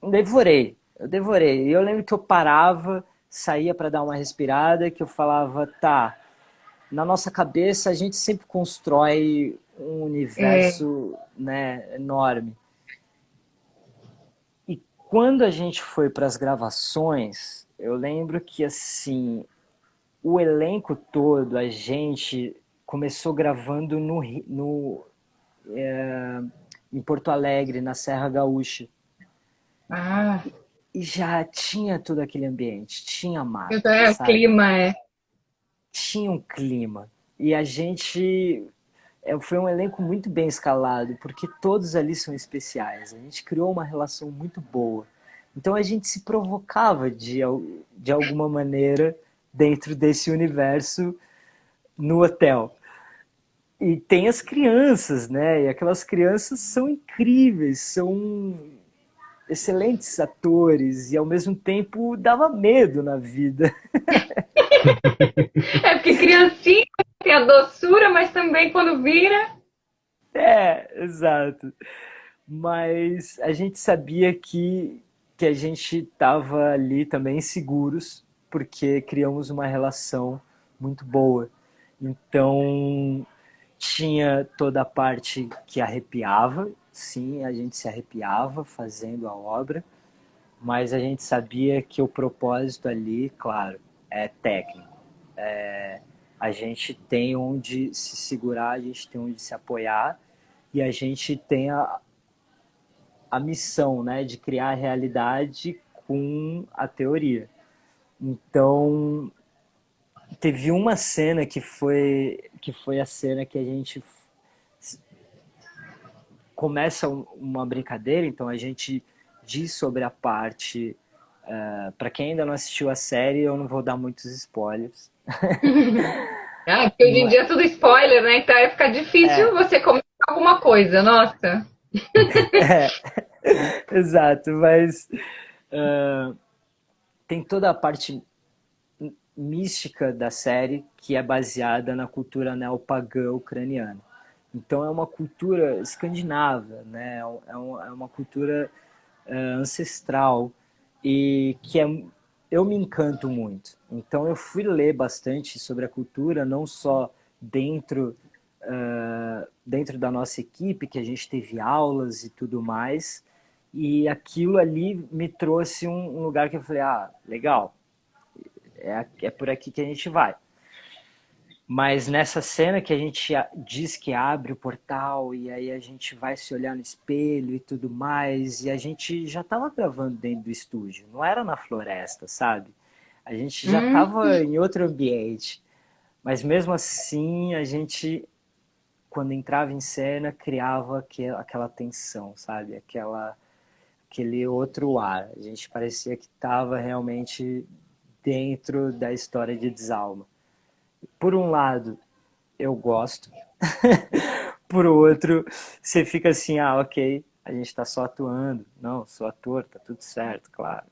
Eu devorei. E eu lembro que eu parava, saía para dar uma respirada, que eu falava, tá, na nossa cabeça a gente sempre constrói um É. universo, né, enorme. E quando a gente foi para as gravações, eu lembro que assim, o elenco todo, a gente começou gravando em Porto Alegre, na Serra Gaúcha. Ah, E já tinha todo aquele ambiente, tinha mato, o sabe? clima é. Tinha um clima. E a gente foi um elenco muito bem escalado, porque todos ali são especiais. A gente criou uma relação muito boa. Então a gente se provocava de alguma maneira dentro desse universo no hotel. E tem as crianças, né? E aquelas crianças são incríveis, são excelentes atores e ao mesmo tempo dava medo na vida. É porque criancinha tem a doçura, mas também quando vira. Exato. Mas a gente sabia que a gente estava ali também seguros, porque criamos uma relação muito boa. Então, tinha toda a parte que arrepiava, sim, a gente se arrepiava fazendo a obra, mas a gente sabia que o propósito ali, claro, é técnico. A gente tem onde se segurar, a gente tem onde se apoiar e a gente tem a missão, né, de criar a realidade com a teoria. Então, teve uma cena que foi a cena que a gente começa uma brincadeira, então a gente diz sobre a parte. Para quem ainda não assistiu a série, eu não vou dar muitos spoilers. Ah, porque hoje em dia é tudo spoiler, né? Então vai ficar difícil É, você comentar alguma coisa, nossa. é, exato, mas tem toda a parte mística da série que é baseada na cultura neopagã ucraniana. Então é uma cultura escandinava, né? É uma cultura ancestral e eu me encanto muito. Então eu fui ler bastante sobre a cultura, não só dentro da nossa equipe, que a gente teve aulas e tudo mais, e aquilo ali me trouxe um lugar que eu falei, legal, é por aqui que a gente vai. Mas nessa cena que a gente diz que abre o portal e aí a gente vai se olhar no espelho e tudo mais, e a gente já estava gravando dentro do estúdio, não era na floresta, sabe? A gente já Hum, estava em outro ambiente, mas mesmo assim a gente, quando entrava em cena, criava aquela tensão, sabe? Aquele outro ar. A gente parecia que estava realmente dentro da história de Desalma. Por um lado, eu gosto. Por outro, você fica assim, ah, ok, a gente tá só atuando. Não, sou ator, tá tudo certo, claro.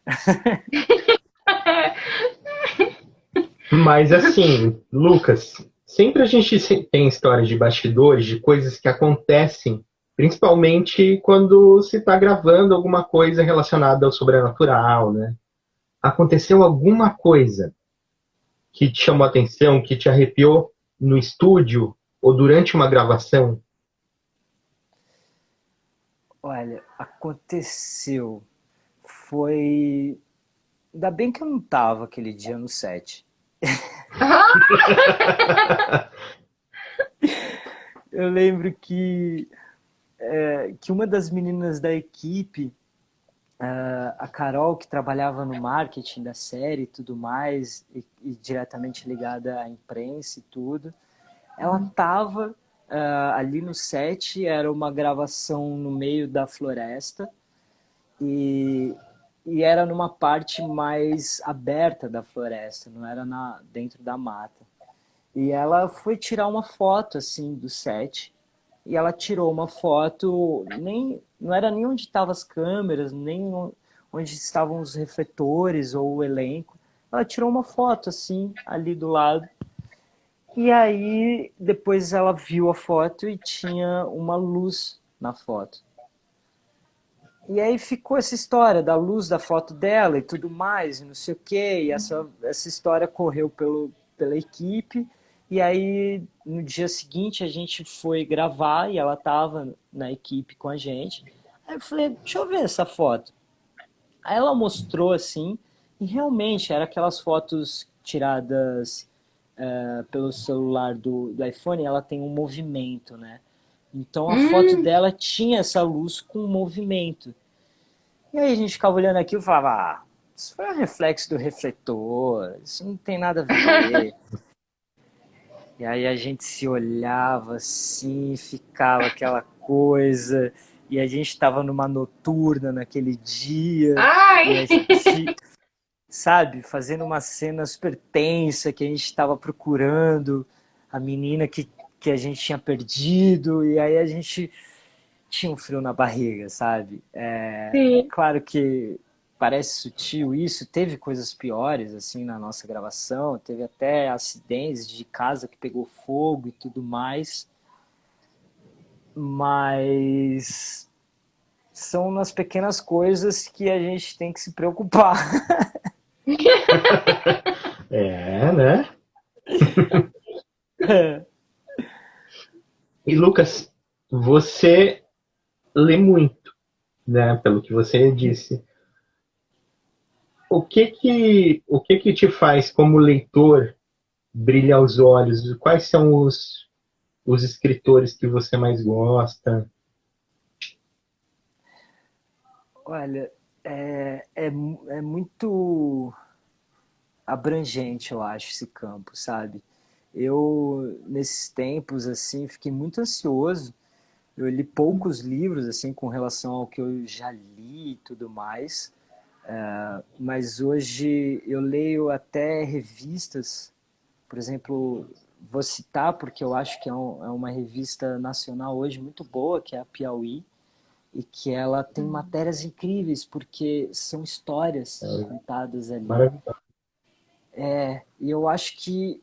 Mas assim, Lucas, sempre a gente tem histórias de bastidores, de coisas que acontecem, principalmente quando se está gravando alguma coisa relacionada ao sobrenatural, né? Aconteceu alguma coisa que te chamou a atenção, que te arrepiou no estúdio ou durante uma gravação? Olha, aconteceu. Foi. Ainda bem que eu não tava aquele dia no set. Eu lembro que uma das meninas da equipe, a Carol, que trabalhava no marketing da série e tudo mais, e diretamente ligada à imprensa e tudo, ela estava ali no set, era uma gravação no meio da floresta, e, e era numa parte mais aberta da floresta, não era dentro da mata. E ela foi tirar uma foto assim do set. E ela tirou uma foto, nem não era nem onde estavam as câmeras, nem onde estavam os refletores ou o elenco. Ela tirou uma foto assim ali do lado. E aí depois ela viu a foto e tinha uma luz na foto. E aí ficou essa história da luz da foto dela e tudo mais, e não sei o quê. E essa história correu pela equipe. E aí, no dia seguinte, a gente foi gravar e ela estava na equipe com a gente. Aí eu falei, deixa eu ver essa foto. Aí ela mostrou assim, e realmente era aquelas fotos tiradas pelo celular do iPhone, ela tem um movimento, né? Então a foto Hum, dela tinha essa luz com movimento. E aí a gente ficava olhando aquilo e falava, ah, isso foi um reflexo do refletor, isso não tem nada a ver. E aí a gente se olhava assim, ficava aquela coisa, e a gente estava numa noturna naquele dia, e a ai! gente, sabe, fazendo uma cena super tensa, que a gente estava procurando a menina que a gente tinha perdido, e aí a gente tinha um frio na barriga, sabe? Sim. Claro que parece sutil isso, teve coisas piores assim na nossa gravação, teve até acidentes de casa que pegou fogo e tudo mais, mas são nas pequenas coisas que a gente tem que se preocupar. É, né? E Lucas, você lê muito, né? Pelo que você disse. O que que te faz, como leitor, brilhar os olhos? Quais são os escritores que você mais gosta? Olha, é muito abrangente, eu acho, esse campo, sabe? Eu, nesses tempos, assim, fiquei muito ansioso. Eu li poucos livros, assim, com relação ao que eu já li e tudo mais. Mas hoje eu leio até revistas, por exemplo, vou citar porque eu acho que é uma revista nacional hoje muito boa, que é a Piauí, e que ela tem matérias incríveis, porque são histórias contadas ali. Maravilhoso. E eu acho que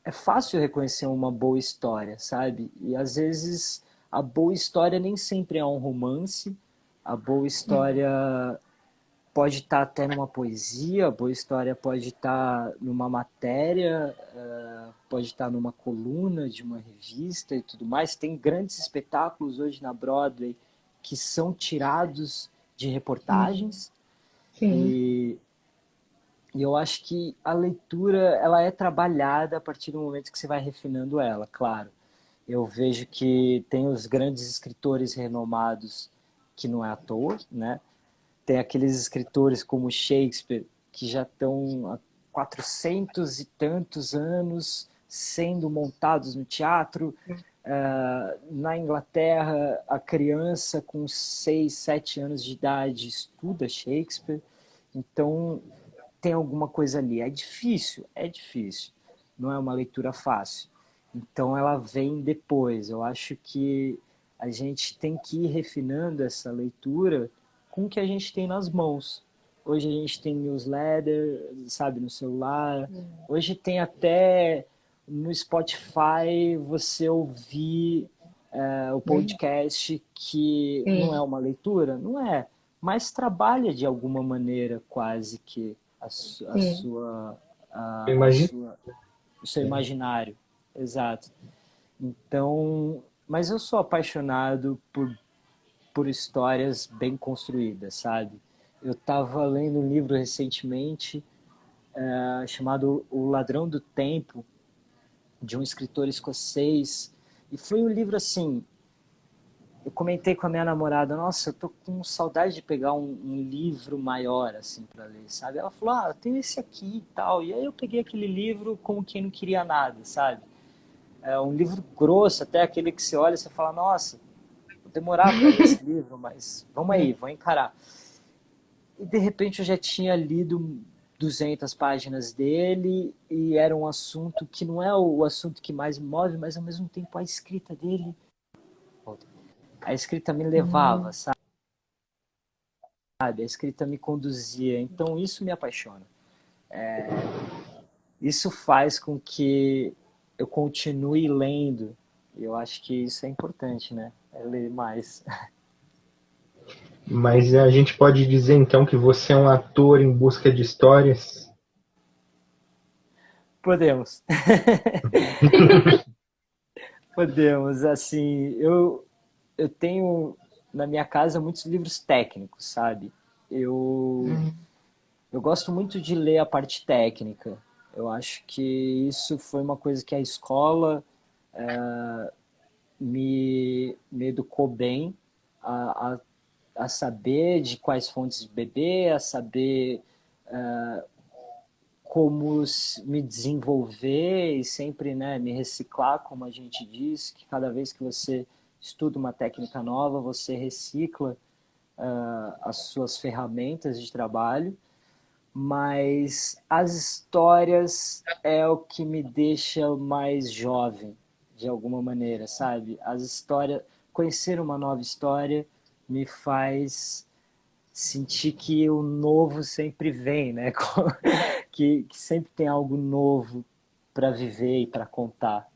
é fácil reconhecer uma boa história, sabe? E às vezes a boa história nem sempre é um romance, a boa história pode estar até numa poesia, a boa história pode estar numa matéria, pode estar numa coluna de uma revista e tudo mais. Tem grandes espetáculos hoje na Broadway que são tirados de reportagens Sim. e e eu acho que a leitura ela é trabalhada a partir do momento que você vai refinando ela, claro. Eu vejo que tem os grandes escritores renomados que não é à toa, né? Tem aqueles escritores como Shakespeare que já estão há 400 e tantos anos sendo montados no teatro. Na Inglaterra, a criança com 6, 7 anos de idade estuda Shakespeare. Então, tem alguma coisa ali. É difícil, é difícil. não é uma leitura fácil. Então ela vem depois. Eu acho que a gente tem que ir refinando essa leitura com o que a gente tem nas mãos. Hoje a gente tem newsletter, sabe, no celular. Hoje tem até no Spotify você ouvir o podcast, que não é uma leitura, não é, mas trabalha de alguma maneira quase que Eu imagino. o seu imaginário. Exato. Então, mas eu sou apaixonado por histórias bem construídas, sabe? Eu estava lendo um livro recentemente chamado O Ladrão do Tempo, de um escritor escocês, e foi um livro assim, eu comentei com a minha namorada, nossa, eu tô com saudade de pegar um livro maior, assim, para ler, sabe? Ela falou, eu tenho esse aqui e tal, e aí eu peguei aquele livro como quem não queria nada, sabe? É um livro grosso, até aquele que você olha e você fala, nossa, vou demorar para ler esse livro, mas vamos aí, vou encarar. E de repente eu já tinha lido 200 páginas dele e era um assunto que não é o assunto que mais me move, mas ao mesmo tempo a escrita dele, a escrita me levava, sabe? A escrita me conduzia, então isso me apaixona. Isso faz com que eu continue lendo. Eu acho que isso é importante, né? É ler mais. Mas a gente pode dizer então que você é um ator em busca de histórias? Podemos. Podemos, assim, eu tenho na minha casa muitos livros técnicos, sabe? Eu gosto muito de ler a parte técnica. Eu acho que isso foi uma coisa que a escola me educou bem a, a saber de quais fontes beber, a saber como me desenvolver e sempre, né, me reciclar, como a gente diz, que cada vez que você estuda uma técnica nova, você recicla as suas ferramentas de trabalho, mas as histórias é o que me deixa mais jovem, de alguma maneira, sabe? As histórias, conhecer uma nova história me faz sentir que o novo sempre vem, né? Que sempre tem algo novo para viver e para contar.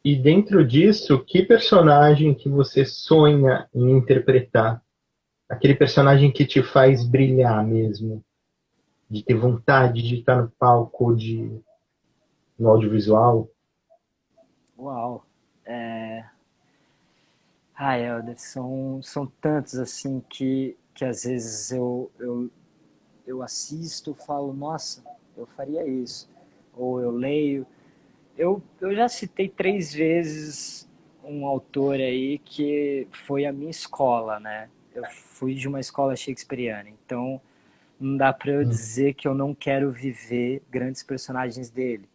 E dentro disso, que personagem que você sonha em interpretar? Aquele personagem que te faz brilhar mesmo, de ter vontade de estar no palco, no audiovisual? Uau! Helder, são tantos assim que às vezes eu assisto e falo, nossa, eu faria isso. Ou eu leio. Eu já citei 3 vezes um autor aí que foi a minha escola, né? Eu fui de uma escola shakespeariana, então não dá para eu dizer que eu não quero viver grandes personagens dele.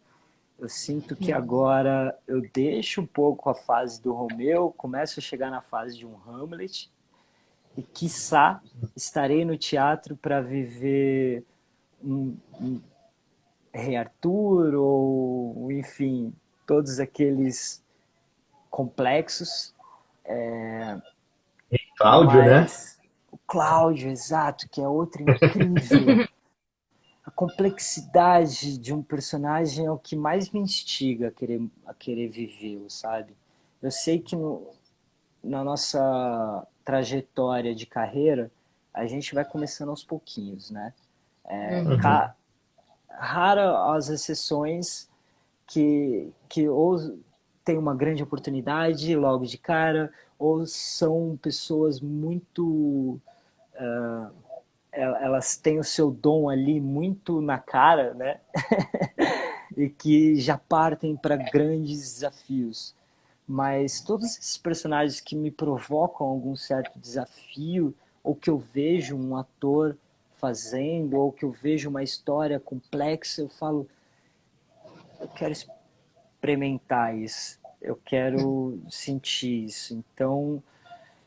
Eu sinto que agora eu deixo um pouco a fase do Romeu, começo a chegar na fase de um Hamlet e, quiçá, estarei no teatro para viver um Rei Arthur ou, enfim, todos aqueles complexos. Cláudio, né? Mas o Cláudio, exato, que é outro incrível. A complexidade de um personagem é o que mais me instiga a querer vivê-lo, sabe? Eu sei que na nossa trajetória de carreira, a gente vai começando aos pouquinhos, né? Rara as exceções que ou tem uma grande oportunidade logo de cara, ou são pessoas muito elas têm o seu dom ali muito na cara, né? E que já partem para grandes desafios. Mas todos esses personagens que me provocam algum certo desafio, ou que eu vejo um ator fazendo, ou que eu vejo uma história complexa, eu falo, eu quero experimentar isso, eu quero sentir isso. Então,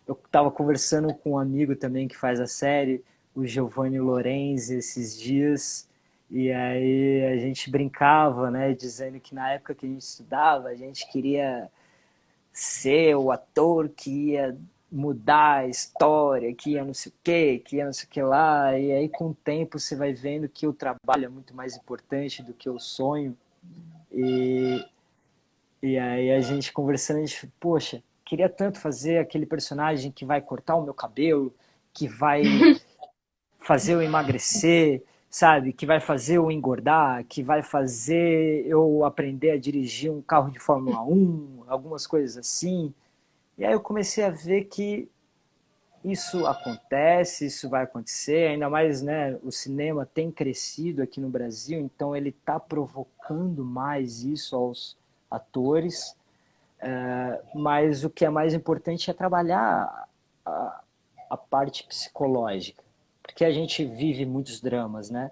eu estava conversando com um amigo também que faz a série, o Giovanni Lorenzi, esses dias, E aí a gente brincava, né, dizendo que na época que a gente estudava, a gente queria ser o ator que ia mudar a história, que ia não sei o quê, que ia não sei o que lá. E aí com o tempo você vai vendo que o trabalho é muito mais importante do que o sonho. E, e aí a gente conversando, a gente, poxa, queria tanto fazer aquele personagem que vai cortar o meu cabelo, que vai fazer eu emagrecer, sabe? Que vai fazer eu engordar, que vai fazer eu aprender a dirigir um carro de Fórmula 1, algumas coisas assim. E aí eu comecei a ver que isso acontece, isso vai acontecer, ainda mais, né, o cinema tem crescido aqui no Brasil, então ele está provocando mais isso aos atores, mas o que é mais importante é trabalhar a parte psicológica, porque a gente vive muitos dramas, né?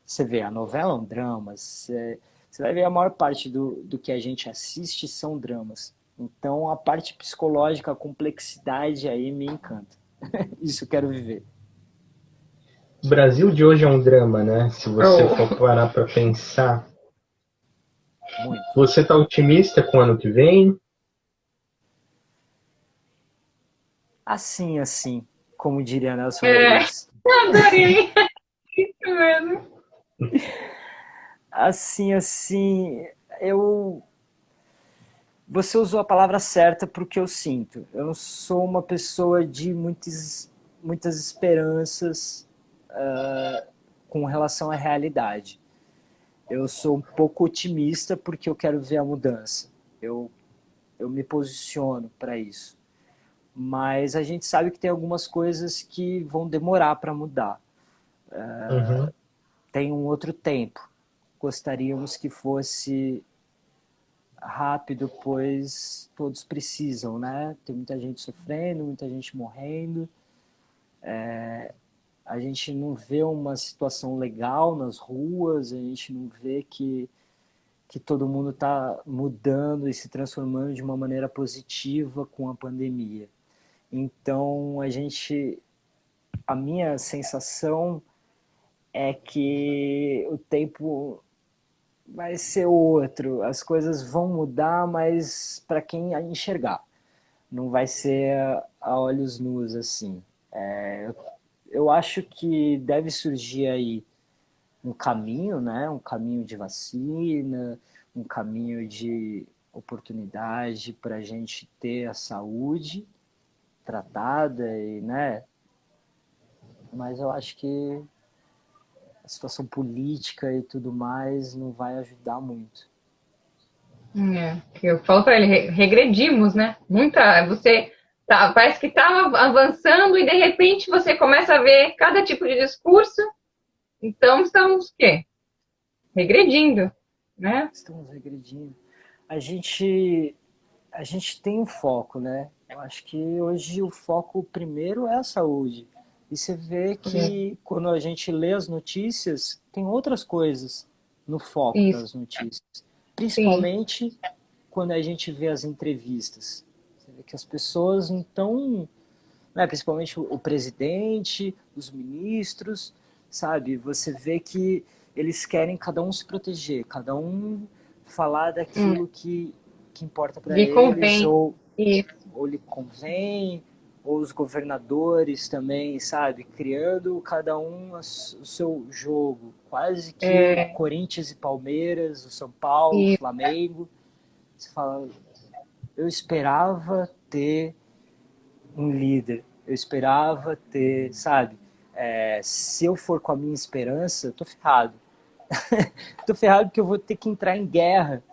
Você vê, a novela é um drama, você vai ver a maior parte do que a gente assiste são dramas. Então a parte psicológica, a complexidade aí me encanta. Isso eu quero viver. O Brasil de hoje é um drama, né? Se você Oh. for parar para pensar. Muito. Você está otimista com o ano que vem? Assim, como diria Nelson Rodrigues. Adorei. Isso mesmo. Assim, eu... Você usou a palavra certa para o que eu sinto. Eu não sou uma pessoa de muitas esperanças com relação à realidade. Eu sou um pouco otimista porque eu quero ver a mudança. Eu me posiciono para isso. Mas a gente sabe que tem algumas coisas que vão demorar para mudar. Uhum. Tem um outro tempo. Gostaríamos que fosse rápido, pois todos precisam, né? Tem muita gente sofrendo, muita gente morrendo. A gente não vê uma situação legal nas ruas, a gente não vê que todo mundo está mudando e se transformando de uma maneira positiva com a pandemia. Então, a minha sensação é que o tempo vai ser outro, as coisas vão mudar, mas para quem enxergar, não vai ser a olhos nus assim. Eu acho que deve surgir aí um caminho, né? Um caminho de vacina, um caminho de oportunidade para a gente ter a saúde tratada e, né? Mas eu acho que a situação política e tudo mais não vai ajudar muito. Eu falo para ele, regredimos, né? Parece que estava avançando e de repente você começa a ver cada tipo de discurso. Então estamos o quê? Regredindo, né? Estamos regredindo. A gente, a gente tem um foco, né? Eu acho que hoje o foco primeiro é a saúde. E você vê que quando a gente lê as notícias, tem outras coisas no foco Isso, das notícias. sim. Principalmente quando a gente vê as entrevistas. Você vê que as pessoas não estão, né, principalmente o presidente, os ministros, sabe? Você vê que eles querem cada um se proteger, cada um falar daquilo que importa para Lhe eles, convém. Isso. ou lhe convém, ou os governadores também, sabe? Criando cada um o seu jogo. Quase que o Corinthians e Palmeiras, o São Paulo, o Isso. Flamengo. Você fala, eu esperava ter um líder, eu esperava ter, sabe? Se eu for com a minha esperança, eu tô ferrado. Tô ferrado porque eu vou ter que entrar em guerra.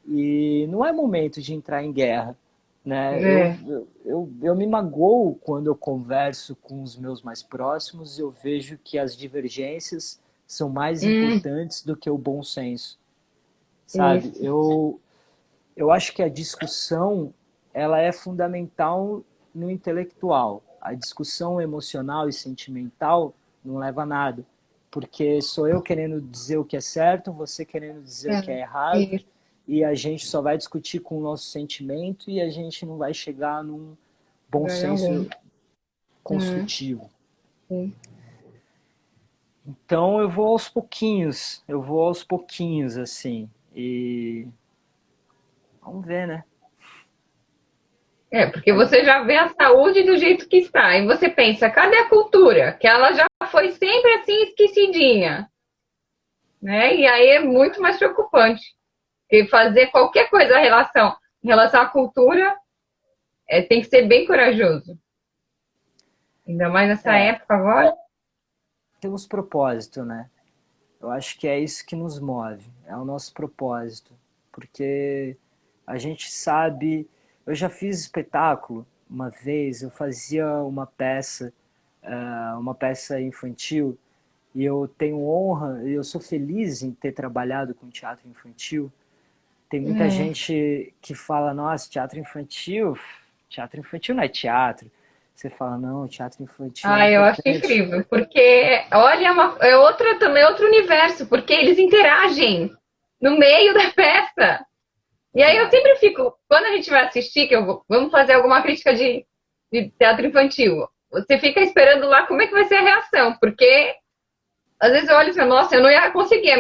E não é momento de entrar em guerra. Né? Eu me magoo quando eu converso com os meus mais próximos e eu vejo que as divergências são mais importantes do que o bom senso. Sabe? Eu acho que a discussão ela é fundamental no intelectual. A discussão emocional e sentimental não leva a nada. Porque sou eu querendo dizer o que é certo, você querendo dizer o que é errado, e a gente só vai discutir com o nosso sentimento e a gente não vai chegar num bom senso construtivo. Então eu vou aos pouquinhos, assim, e vamos ver, né? Porque você já vê a saúde do jeito que está. E você pensa, cadê a cultura? Que ela já foi sempre assim esquecidinha, né? E aí é muito mais preocupante. Porque fazer qualquer coisa em relação à cultura tem que ser bem corajoso. Ainda mais nessa É, época agora. temos propósito, né? Eu acho que é isso que nos move, é o nosso propósito, porque a gente sabe. Eu já fiz espetáculo uma vez, eu fazia uma peça infantil, e eu tenho honra, e eu sou feliz em ter trabalhado com teatro infantil. Tem muita É. gente que fala, nossa, teatro infantil não é teatro. Você fala, não, teatro infantil é Eu acho importante. incrível, porque olha, é outra também outro universo, porque eles interagem no meio da peça. E aí eu Claro. sempre fico, quando a gente vai assistir, vamos fazer alguma crítica de teatro infantil, você fica esperando lá como é que vai ser a reação, porque às vezes eu olho e falo, nossa, eu não ia conseguir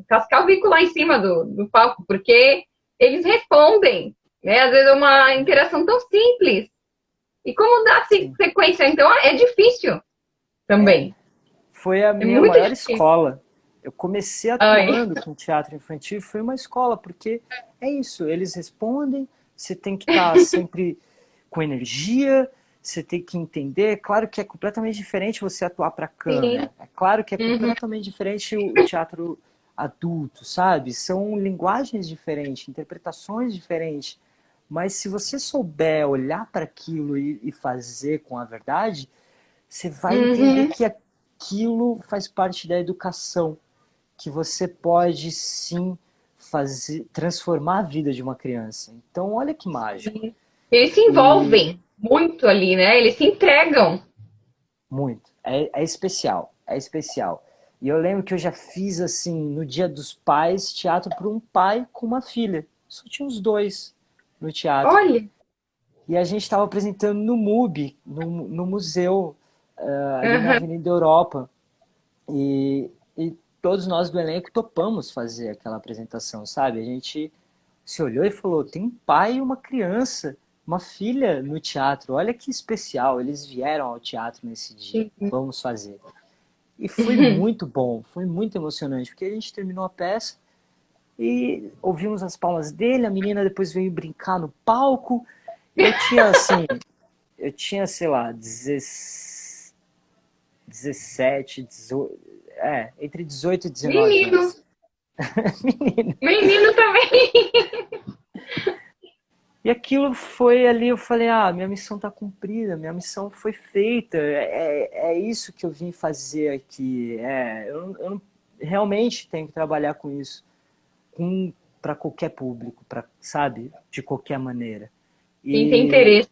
cascar o bico lá em cima do palco, porque eles respondem, né? Às vezes é uma interação tão simples. E como dá Sim. sequência, então, é difícil É, também. foi a É minha muito maior difícil. escola. Eu comecei Ai. atuando com teatro infantil e foi uma escola, porque é isso, eles respondem, você tem que estar sempre com energia, você tem que entender. É claro que é completamente diferente você atuar para a Sim. câmera, é claro que é Uhum. completamente diferente o teatro adulto, sabe? São linguagens diferentes, interpretações diferentes, mas se você souber olhar para aquilo e fazer com a verdade, você vai entender Uhum. que aquilo faz parte da educação, que você pode sim transformar a vida de uma criança. Então, olha que mágico. Eles se E envolvem muito ali, né? Eles se entregam. muito. É especial. É especial. E eu lembro que eu já fiz assim, no Dia dos Pais, teatro para um pai com uma filha. Só tinha os dois no teatro. Olha. E a gente estava apresentando no MUBI, no museu, ali na Uhum. Avenida Europa. E todos nós do elenco topamos fazer aquela apresentação, sabe? A gente se olhou e falou: tem um pai e uma criança, uma filha no teatro. Olha que especial. Eles vieram ao teatro nesse dia. Vamos fazer. E foi muito bom, foi muito emocionante, porque a gente terminou a peça e ouvimos as palmas dele. A menina depois veio brincar no palco. Eu tinha assim, sei lá, 17, 18, entre 18 e 19 Menino. anos. Menina. Menino também. E aquilo foi ali, eu falei, minha missão está cumprida, minha missão foi feita, é isso que eu vim fazer aqui. Eu não, realmente tenho que trabalhar com isso, para qualquer público, sabe, de qualquer maneira. Quem tem E interesse.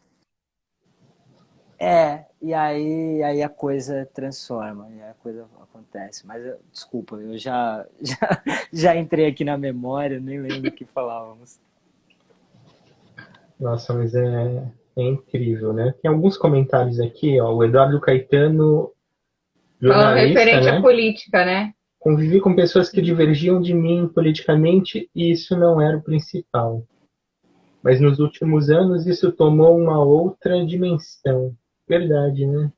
e aí a coisa transforma, e aí a coisa acontece. Mas desculpa, eu já entrei aqui na memória, nem lembro o que falávamos. Nossa, mas é incrível, né? Tem alguns comentários aqui, ó. O Eduardo Caetano, Falando jornalista, referente à né? política, né? Convivi com pessoas que divergiam de mim politicamente e isso não era o principal. Mas nos últimos anos isso tomou uma outra dimensão. Verdade, né?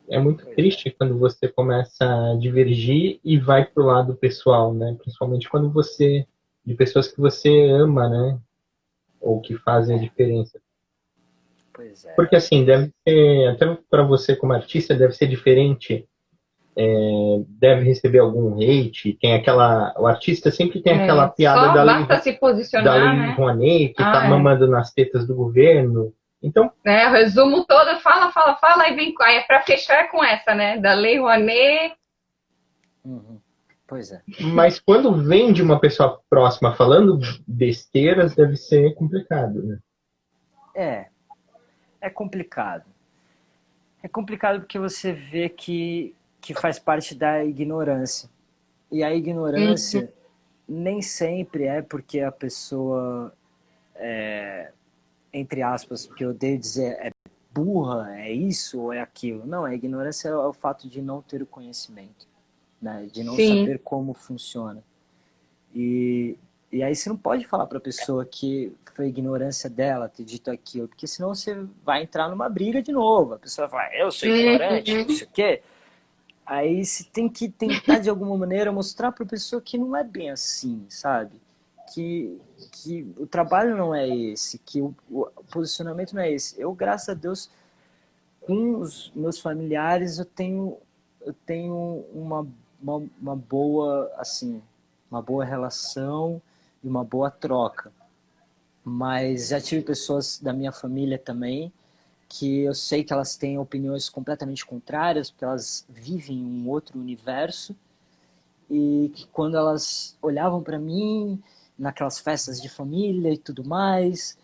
É muito Pois é. triste quando você começa a divergir e vai pro lado pessoal, né? Principalmente quando de pessoas que você ama, né? Ou que fazem a É, diferença. pois é. Porque assim, deve ser, até para você como artista, deve ser diferente, deve receber algum hate, o artista sempre tem aquela piada Só basta se Da posicionar, Lei né? Rouanet, que tá Ah, é. mamando nas tetas do governo. Então, O resumo todo, fala, fala, fala, e vem. Aí é pra fechar com essa, né? Da Lei Rouanet. Uhum. Pois é. mas quando vem de uma pessoa próxima falando besteiras, deve ser complicado, né? É, é complicado. É complicado porque você vê que faz parte da ignorância. E a Uhum. ignorância nem sempre é porque a pessoa, entre aspas, que eu odeio dizer, é burra, é isso ou é aquilo. Não, a ignorância é o fato de não ter o conhecimento. né? De não Sim. saber como funciona. E aí você não pode falar para a pessoa que foi ignorância dela ter dito aquilo, porque senão você vai entrar numa briga de novo. A pessoa vai falar, eu sou ignorante, não sei o quê. Aí você tem que tentar, de alguma maneira, mostrar para a pessoa que não é bem assim, sabe? Que o trabalho não é esse, que o posicionamento não é esse. Eu, graças a Deus, com os meus familiares, eu tenho uma boa, assim, uma boa relação e uma boa troca. Mas já tive pessoas da minha família também que eu sei que elas têm opiniões completamente contrárias, porque elas vivem em um outro universo, e que quando elas olhavam para mim naquelas festas de família e tudo mais,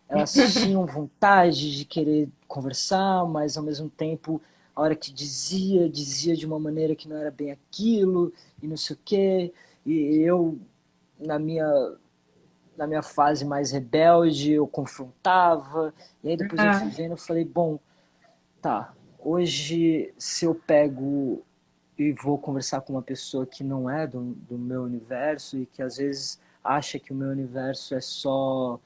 elas tinham vontade de querer conversar, mas ao mesmo tempo, a hora que dizia de uma maneira que não era bem aquilo, e não sei o quê. E eu, na minha fase mais rebelde, eu confrontava, e aí depois eu fui vendo, eu falei, bom, tá, hoje se eu pego e vou conversar com uma pessoa que não é do meu universo e que às vezes acha que o meu universo é só,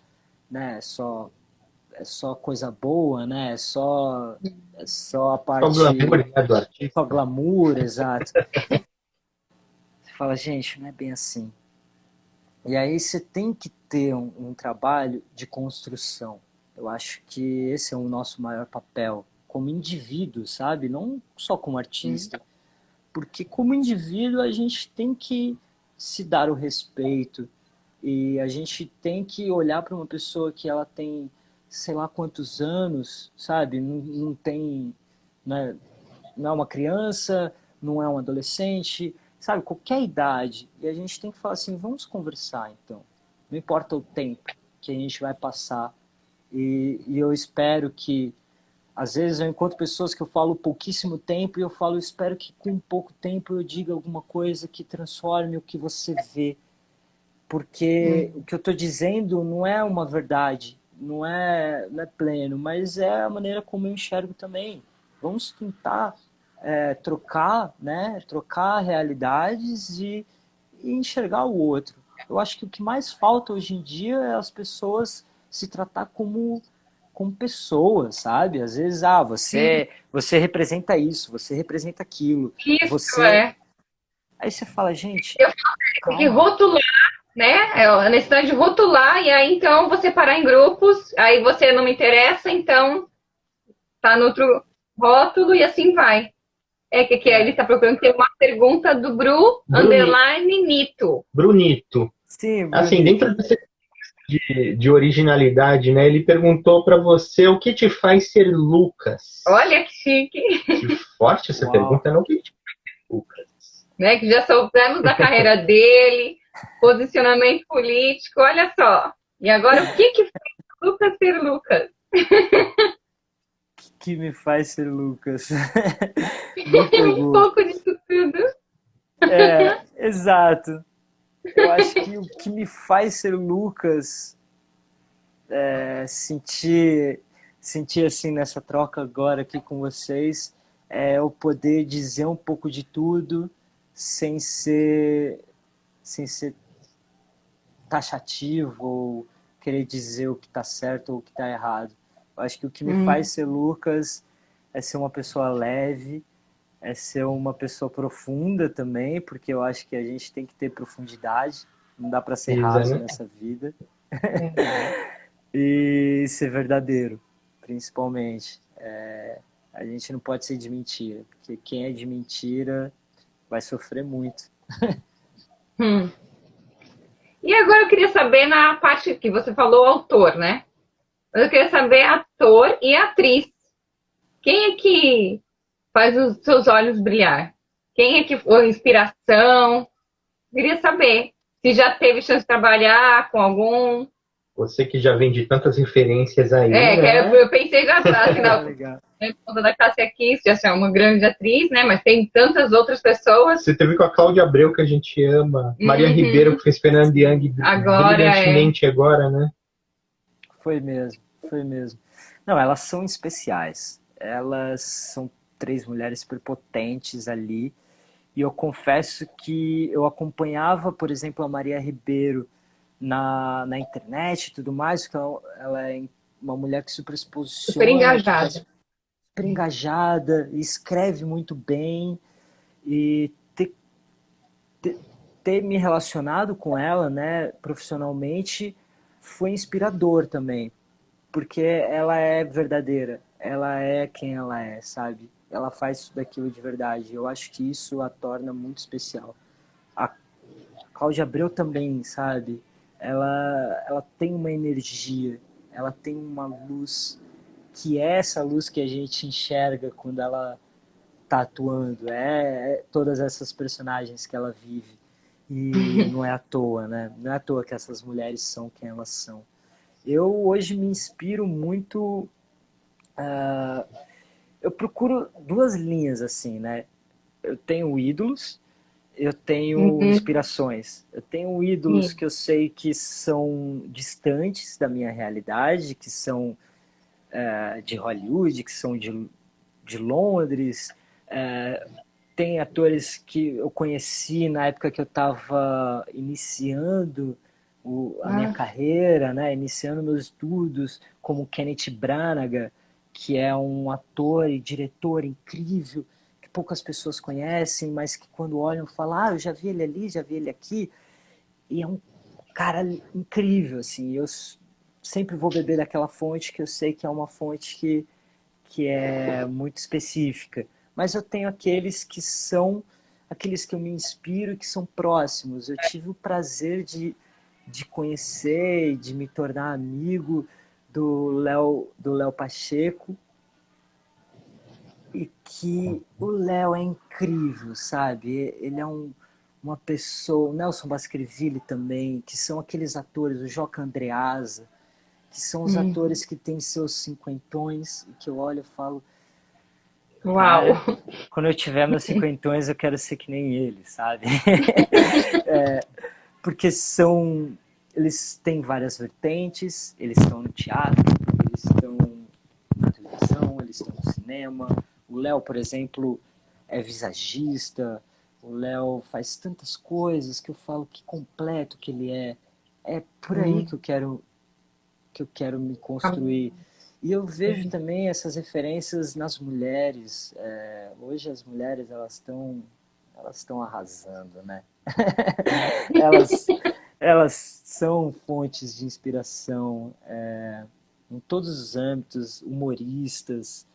né, é só coisa boa, né, é só a Só o glamour, parte, né, do só artista. glamour, exato. Você fala, gente, não é bem assim. E aí você tem que ter um trabalho de construção. Eu acho que esse é o nosso maior papel como indivíduo, sabe? Não só como artista, porque como indivíduo a gente tem que se dar o respeito e a gente tem que olhar para uma pessoa que ela tem sei lá quantos anos, sabe? Não tem, né? Não é uma criança, não é um adolescente, sabe? Qualquer idade. E a gente tem que falar assim, vamos conversar então. Não importa o tempo que a gente vai passar. E eu espero que, às vezes eu encontro pessoas que eu falo pouquíssimo tempo e eu falo, espero que com pouco tempo eu diga alguma coisa que transforme o que você vê. Porque o que eu estou dizendo não é uma verdade, não é pleno, mas é a maneira como eu enxergo também. Vamos tentar trocar, né? Trocar realidades e enxergar o outro. Eu acho que o que mais falta hoje em dia é as pessoas se tratar como pessoas, sabe? Às vezes, você representa isso, você representa aquilo, Isso você. é. Aí você fala, gente, Eu tenho que calma. rotular, né? É a necessidade de rotular, e aí então você parar em grupos, aí você não me interessa, então tá no outro rótulo e assim vai. Que ele É, está procurando ter uma pergunta do Bru Bruni, underline Nito. Brunito. sim, Assim, dentro Brunito. de originalidade, né? Ele perguntou para você o que te faz ser Lucas. Olha que chique, Que forte essa Uau. pergunta, não? O que te faz ser Lucas? né? Que já soubemos da carreira dele, posicionamento político, olha só. E agora o que fez o Lucas ser Lucas? Que me faz ser Lucas? Me Um pegou. pouco disso tudo. É, exato. Eu acho que o que me faz ser Lucas é sentir assim nessa troca agora aqui com vocês é eu poder dizer um pouco de tudo sem ser sem ser taxativo ou querer dizer o que está certo ou o que está errado. Eu acho que o que me faz ser Lucas é ser uma pessoa leve, é ser uma pessoa profunda também, porque eu acho que a gente tem que ter profundidade, não dá para ser Precisa, raso né? nessa vida. E ser verdadeiro, principalmente. A gente não pode ser de mentira, porque quem é de mentira vai sofrer muito. Hum. E agora eu queria saber na parte que você falou autor, né? Eu queria saber ator e atriz. Quem é que faz os seus olhos brilhar? Quem é que foi inspiração? Eu queria saber se já teve chance de trabalhar com algum. Você que já vem de tantas referências aí, né? Eu pensei já assim, Ah, na legal. conta da Cássia Kiss, já é uma grande atriz, né? Mas tem tantas outras pessoas. Você teve com a Cláudia Abreu, que a gente ama. Maria Ribeiro, Uhum. que fez Fernando Young Agora é. brilhantemente agora, né? Foi mesmo, foi mesmo. Não, elas são especiais. Elas são três mulheres superpotentes ali. E eu confesso que eu acompanhava, por exemplo, a Maria Ribeiro na internet e tudo mais, que ela é uma mulher que super se Super posiciona, que faz engajada. super engajada, e escreve muito bem. E ter me relacionado com ela, né, profissionalmente, foi inspirador também, porque ela é verdadeira, ela é quem ela é, sabe? Ela faz tudo aquilo de verdade. Eu acho que isso a torna muito especial. A Cláudia Abreu também, sabe? Ela tem uma energia, ela tem uma luz, que é essa luz que a gente enxerga quando ela tá atuando. É todas essas personagens que ela vive. E não é à toa, né? Não é à toa que essas mulheres são quem elas são. Eu hoje me inspiro muito. Eu procuro duas linhas assim, né? Eu tenho ídolos, eu tenho Uhum, inspirações. Eu tenho ídolos sim. que eu sei que são distantes da minha realidade, que são de Hollywood, que são de Londres. Tem atores que eu conheci na época que eu estava iniciando a minha Ah, carreira, né? Iniciando meus estudos, como Kenneth Branagh, que é um ator e diretor incrível, que poucas pessoas conhecem, mas que quando olham falam, eu já vi ele ali, já vi ele aqui, e é um cara incrível, assim. Eu sempre vou beber daquela fonte que eu sei que é uma fonte que é muito específica. Mas eu tenho aqueles que são aqueles que eu me inspiro e que são próximos. Eu tive o prazer de conhecer e de me tornar amigo do Léo Pacheco, e que o Léo é incrível, sabe? Ele é uma pessoa, o Nelson Baskerville também, que são aqueles atores, o Joca Andreasa, que são os uhum. atores que têm seus cinquentões e que eu olho e falo, Uau! cara, quando eu tiver meus cinquentões eu quero ser que nem ele, sabe? Porque eles têm várias vertentes, eles estão no teatro, eles estão na televisão, eles estão no cinema. O Léo, por exemplo, é visagista, o Léo faz tantas coisas que eu falo que completo que ele é. É por aí Hum. que eu quero me construir. E eu vejo também essas referências nas mulheres. Hoje as mulheres elas estão arrasando, né? elas elas são fontes de inspiração em todos os âmbitos, humoristas,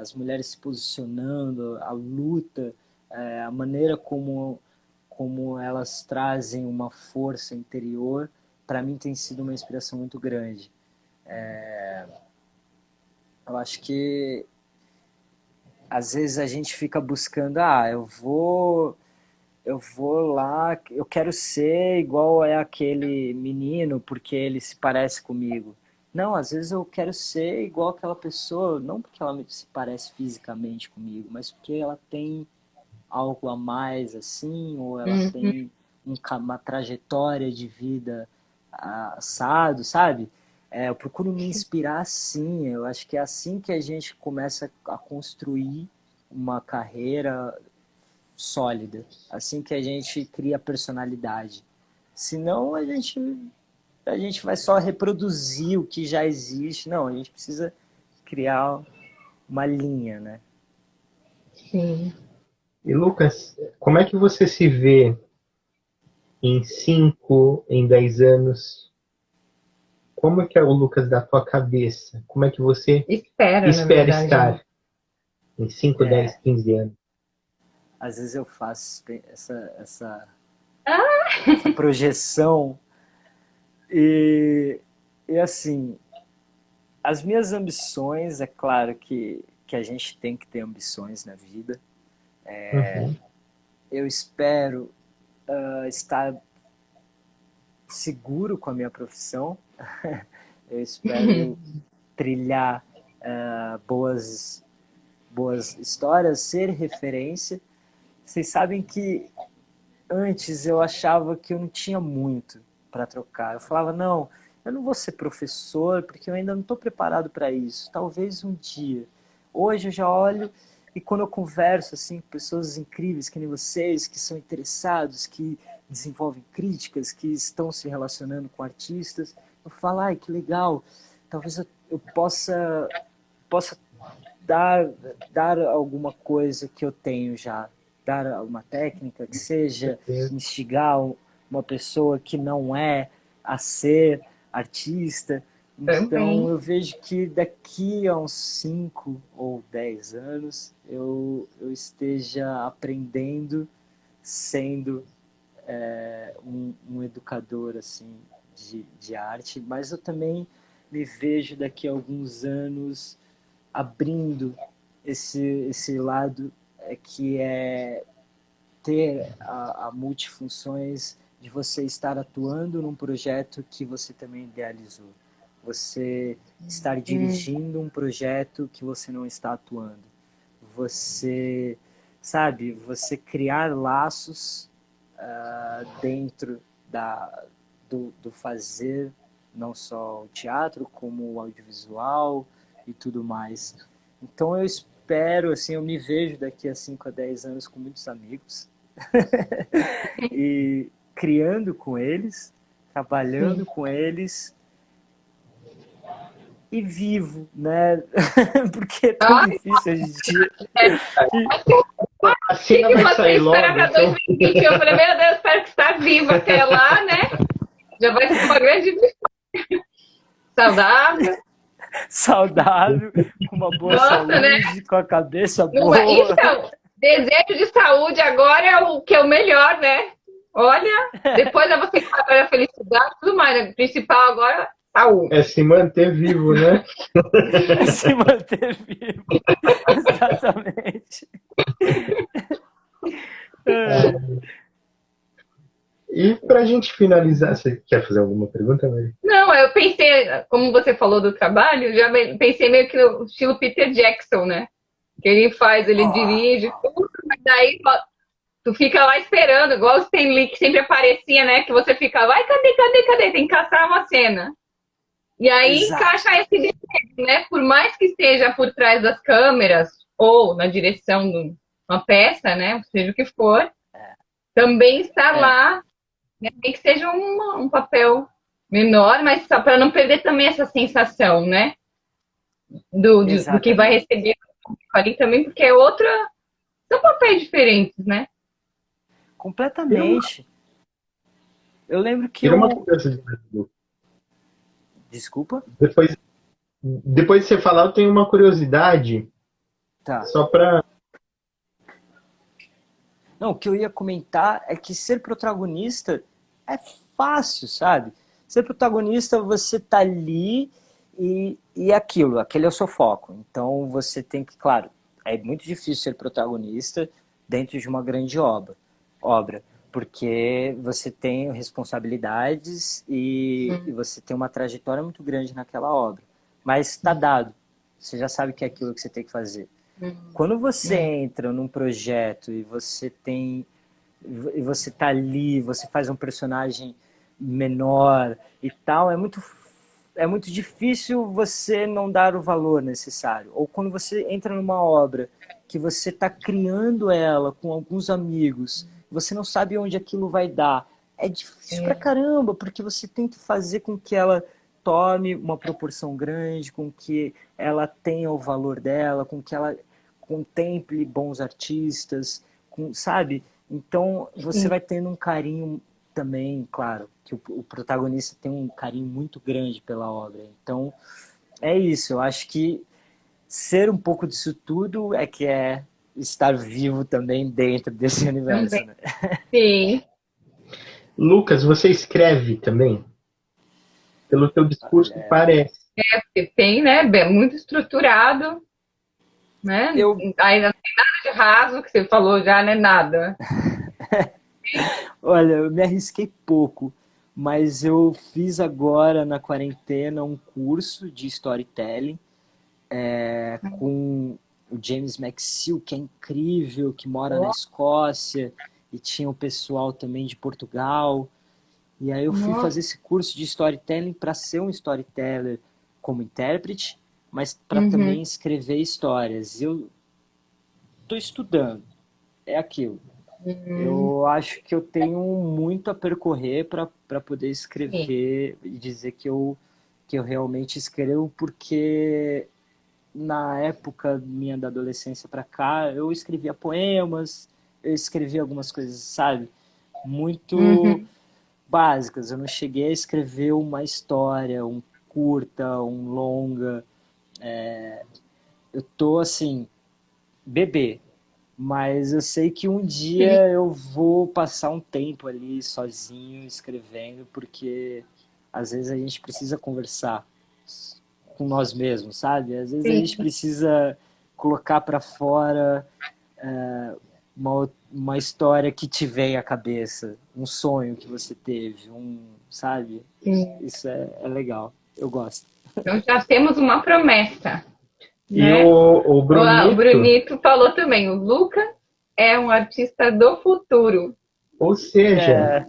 as mulheres se posicionando, a luta, a maneira como elas trazem uma força interior, para mim tem sido uma inspiração muito grande. Eu acho que às vezes a gente fica buscando, eu vou lá, eu quero ser igual é aquele menino porque ele se parece comigo. Não, às vezes eu quero ser igual aquela pessoa, não porque ela se parece fisicamente comigo, mas porque ela tem algo a mais assim, ou ela Uhum. tem uma trajetória de vida assado, sabe? Eu procuro me inspirar assim, eu acho que é assim que a gente começa a construir uma carreira sólida, assim que a gente cria personalidade. Senão a gente vai só reproduzir o que já existe. Não, a gente precisa criar uma linha, né? Sim. E Lucas, como é que você se vê em 5, em 10 anos? Como é que é o Lucas da tua cabeça? Como é que você Espero, na espera verdade, né? estar em 5, 10, 15 anos? Às vezes eu faço Ah, essa projeção e assim, as minhas ambições, é claro que a gente tem que ter ambições na vida. Uhum. Eu espero estar seguro com a minha profissão. Eu espero trilhar boas histórias, ser referência. Vocês sabem que antes eu achava que eu não tinha muito para trocar. Eu falava, não, eu não vou ser professor porque eu ainda não estou preparado para isso. Talvez um dia. Hoje eu já olho E quando eu converso assim, com pessoas incríveis que nem vocês, que são interessados, que desenvolvem críticas, que estão se relacionando com artistas, eu falo, ai, que legal, talvez eu possa dar alguma coisa que eu tenho já, dar uma técnica que seja instigar uma pessoa que não é a ser artista. Então eu vejo que daqui a uns 5 ou 10 anos eu esteja aprendendo, sendo um educador assim, de arte, mas eu também me vejo daqui a alguns anos abrindo esse lado que é ter a multifunções de você estar atuando num projeto que você também idealizou. Você estar dirigindo um projeto que você não está atuando. Você, sabe, você criar laços dentro do fazer, não só o teatro, como o audiovisual e tudo mais. Então eu espero, assim, eu me vejo daqui a 5 a 10 anos com muitos amigos e criando com eles, trabalhando com eles e vivo, né? Porque é tão difícil a gente... Assim não vai sair logo. Para 2020. Eu falei, meu Deus, espero que está vivo até lá, né? Já vai ser uma grande vitória. Saudável. Saudável, com uma boa saúde, né? Com a cabeça boa. Então, desejo de saúde agora é o que é o melhor, né? Olha, depois é você encontrar a felicidade e tudo mais, né? O principal agora, saúde. É se manter vivo, né? É se manter vivo. Exatamente. E pra gente finalizar, você quer fazer alguma pergunta, Mari? Não, eu pensei, como você falou do trabalho, já pensei meio que no estilo Peter Jackson, né? Que ele faz, ele dirige tudo, mas daí tu fica lá esperando, igual o Stan Lee que sempre aparecia, né? Que você fica, vai, cadê? Tem que caçar uma cena. E aí encaixa esse desenho, né? Por mais que esteja por trás das câmeras ou na direção de uma peça, né? Seja o que for, também está lá, né? Nem que seja um papel menor, mas só para não perder também essa sensação, né? Do que vai receber ali também, porque é outra. São papéis diferentes, né? Completamente. Eu lembro que Desculpa? Depois de você falar, eu tenho uma curiosidade. Tá. Só pra... Não, o que eu ia comentar é que ser protagonista é fácil, sabe? Ser protagonista, você tá ali e aquele é o seu foco. Então você tem que, claro, é muito difícil ser protagonista dentro de uma grande obra, porque você tem responsabilidades e você tem uma trajetória muito grande naquela obra. Mas está dado, você já sabe que é aquilo que você tem que fazer. Quando você entra num projeto e você tá ali, você faz um personagem menor e tal, é muito difícil você não dar o valor necessário. Ou quando você entra numa obra que você está criando ela com alguns amigos, você não sabe onde aquilo vai dar. É difícil pra caramba, porque você tem que fazer com que ela tome uma proporção grande, com que ela tenha o valor dela, com que ela contemple bons artistas, sabe? Então você vai tendo um carinho também, claro, que o protagonista tem um carinho muito grande pela obra. Então é isso, eu acho que ser um pouco disso tudo é que é estar vivo também dentro desse universo. Né? Sim. Lucas, você escreve também? Pelo teu discurso, parece. Porque tem, né? Muito estruturado, né? Ainda não tem nada de raso, que você falou já, né? Nada. Olha, eu me arrisquei pouco, mas eu fiz agora na quarentena um curso de storytelling com o James McSeel, que é incrível, que mora na Escócia, e tinha o pessoal também de Portugal. E aí eu fui fazer esse curso de storytelling para ser um storyteller como intérprete, mas para também escrever histórias. tô estudando. É aquilo. Eu acho que eu tenho muito a percorrer para poder Sim. escrever e dizer que eu realmente escrevo, porque na época minha da adolescência para cá, eu escrevia poemas, eu escrevia algumas coisas, sabe? Muito Uhum. básicas. Eu não cheguei a escrever uma história, um curta, um longa. Eu tô assim, bebê. Mas eu sei que um Sim. dia eu vou passar um tempo ali sozinho escrevendo, porque às vezes a gente precisa conversar com nós mesmos, sabe? Às vezes a gente Sim. precisa colocar para fora uma história que te vem à cabeça, um sonho que você teve, sabe? Sim. Isso é legal, eu gosto. Então já temos uma promessa, E né? o O Brunito, Brunito falou também, o Lucas é um artista do futuro. ou seja, É,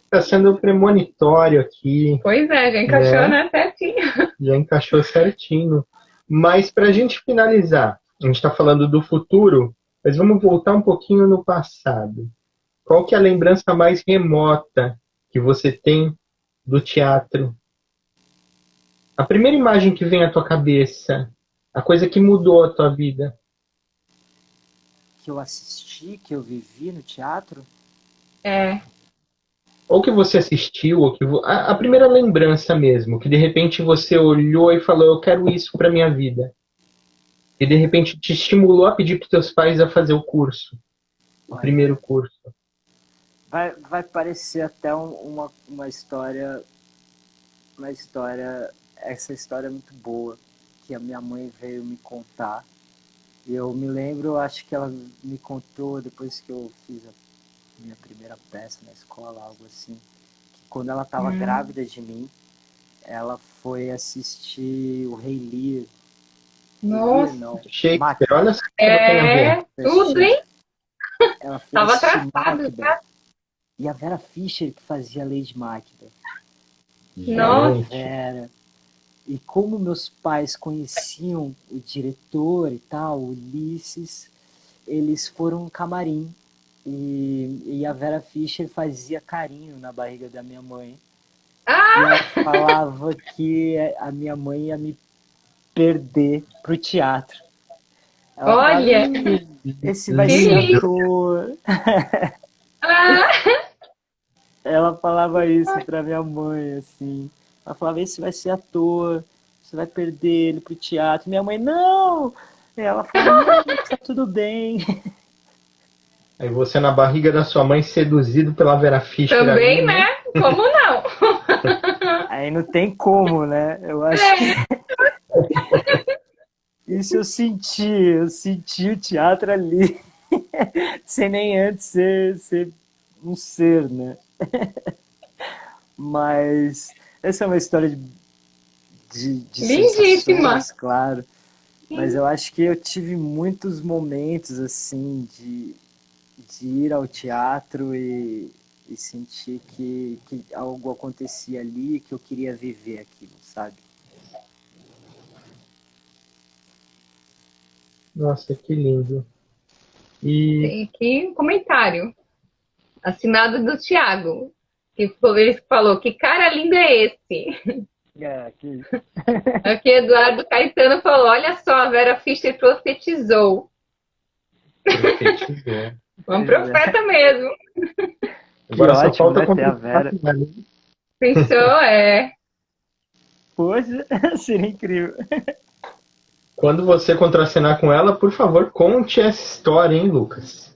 está sendo premonitório aqui, Pois é, já encaixou, né? né, certinho. Já encaixou certinho. Mas para a gente finalizar, a gente está falando do futuro, mas vamos voltar um pouquinho no passado. Qual que é a lembrança mais remota que você tem do teatro? A primeira imagem que vem à tua cabeça, a coisa que mudou a tua vida. que eu assisti, que eu vivi no teatro. É, Ou que você assistiu, ou que a primeira lembrança mesmo, que de repente você olhou e falou, eu quero isso para minha vida. E de repente te estimulou a pedir para teus pais a fazer o curso, o Olha, primeiro curso. vai parecer até essa história é muito boa, que a minha mãe veio me contar. E eu me lembro, acho que ela me contou depois que eu fiz a minha primeira peça na escola, algo assim, que quando ela estava grávida de mim, ela foi assistir o Rei Lear. Rei Lear, nossa, não, Shakespeare, Macbeth. olha só como tem a ver. Foi tudo, assistir, hein? ela foi Tava assistir traçado, Macbeth. tá? E a Vera Fischer que fazia a Lady Macbeth. A Nossa, Gente, Vera. E como meus pais conheciam o diretor e tal, o Ulisses, eles foram no camarim. E a Vera Fischer fazia carinho na barriga da minha mãe. E ah, ela falava que a minha mãe ia me perder pro teatro. Ela falava, olha, esse vai que ser lindo. lindo. ator. Ah, Ela falava isso pra minha mãe, assim. Ela falava, esse vai ser ator, você vai perder ele pro teatro. Minha mãe, não! E ela falava, não, tá tudo bem. Aí você na barriga da sua mãe seduzido pela Vera Fischer ali, também, né? né? Como não? Aí não tem como, né? Eu acho que isso eu senti o teatro ali, sem nem antes ser um ser, né? Mas essa é uma história de Lindíssima. sensações, claro. Mas eu acho que eu tive muitos momentos assim de ir ao teatro e sentir que algo acontecia ali, que eu queria viver aquilo, sabe? Nossa, que lindo. E Tem aqui um comentário assinado do Thiago, que foi ele que falou: que cara lindo é esse? É, que Aqui Eduardo Caetano falou: olha só, a Vera Fischer profetizou. profetizou. Um pois é. profeta mesmo. Que Agora só ótimo, falta né, ter a completar, Vera. né? Pensou, Poxa, seria incrível. Quando você contracenar com ela, por favor, conte essa história, hein, Lucas?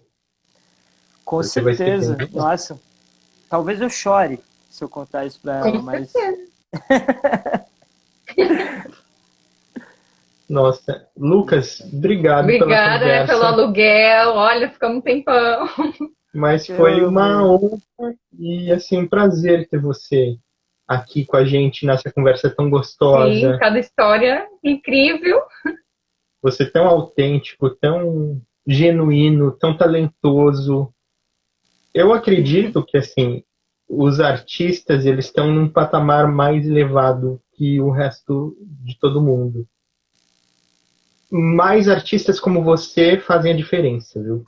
Com Porque vai ser bem certeza. legal. Nossa, talvez eu chore se eu contar isso pra ela, com mas certeza. Nossa, Lucas, obrigado pela Obrigada, né, pelo conversa, aluguel. Olha, ficamos um tempão. mas foi eu uma amei. honra e assim um prazer ter você aqui com a gente nessa conversa tão Sim, gostosa. cada história incrível. Você tão autêntico, tão genuíno, tão talentoso. Eu acredito que assim os artistas eles estão num patamar mais elevado que o resto de todo mundo. mais artistas como você fazem a diferença, viu?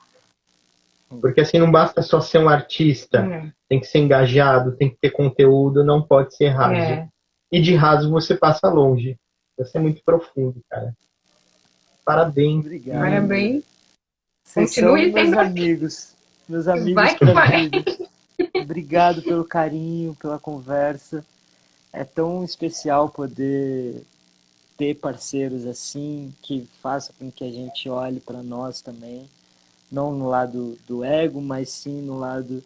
Porque assim, não basta só ser um artista, tem que ser engajado, tem que ter conteúdo, não pode ser raso. E de raso você passa longe. Você é muito profundo, cara. Parabéns. Obrigado. Parabéns. Vocês são Continue meus sendo amigos. Meus amigos Vai que pra vai. vida. Obrigado pelo carinho, pela conversa. É tão especial poder ter parceiros assim, que façam com que a gente olhe para nós também. Não no lado do ego, mas sim no lado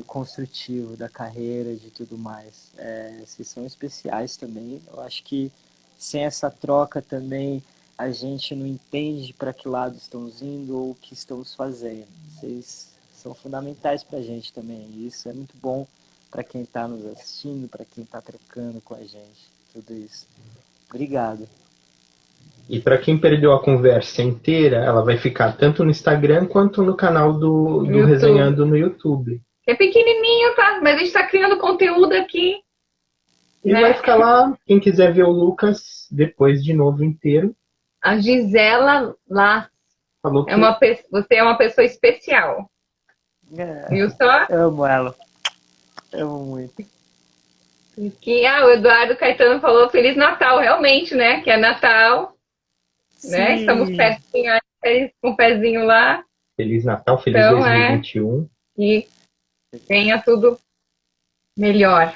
construtivo da carreira, de tudo mais. Vocês são especiais também. Eu acho que sem essa troca também a gente não entende para que lado estamos indo ou o que estamos fazendo. Vocês são fundamentais para a gente também. E isso é muito bom para quem está nos assistindo, para quem está trocando com a gente. Tudo isso. Obrigado. E para quem perdeu a conversa inteira, ela vai ficar tanto no Instagram quanto no canal do Resenhando no YouTube. É pequenininho, tá? Mas a gente tá criando conteúdo aqui. E vai ficar lá, quem quiser ver o Lucas depois de novo inteiro. A Gisela lá. Falou que Você é uma pessoa especial. Viu só? Amo ela. Amo muito. Que, o Eduardo Caetano falou Feliz Natal, realmente, né? Que é Natal. Né? Estamos pertinho aí, com o pezinho lá. Feliz Natal, feliz Então, 2021. E tenha tudo melhor.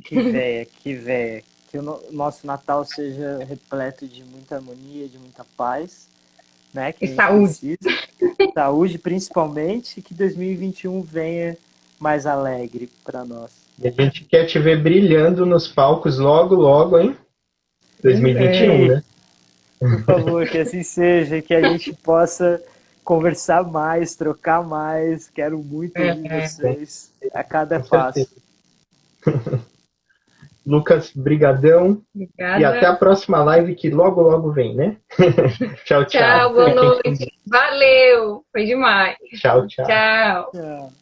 Que véia, que véia. Que o nosso Natal seja repleto de muita harmonia, de muita paz, né? Que E saúde. Precisa. Saúde, principalmente, e que 2021 venha mais alegre para nós. E a gente quer te ver brilhando nos palcos logo, logo, hein? 2021, né? Por favor, que assim seja, que a gente possa conversar mais, trocar mais. Quero muito ouvir vocês a cada passo. Lucas, brigadão. Obrigada. E até a próxima live que logo, logo vem, né? Tchau, tchau. Tchau, boa noite. Valeu. Foi demais. Tchau, tchau. Tchau. Tchau.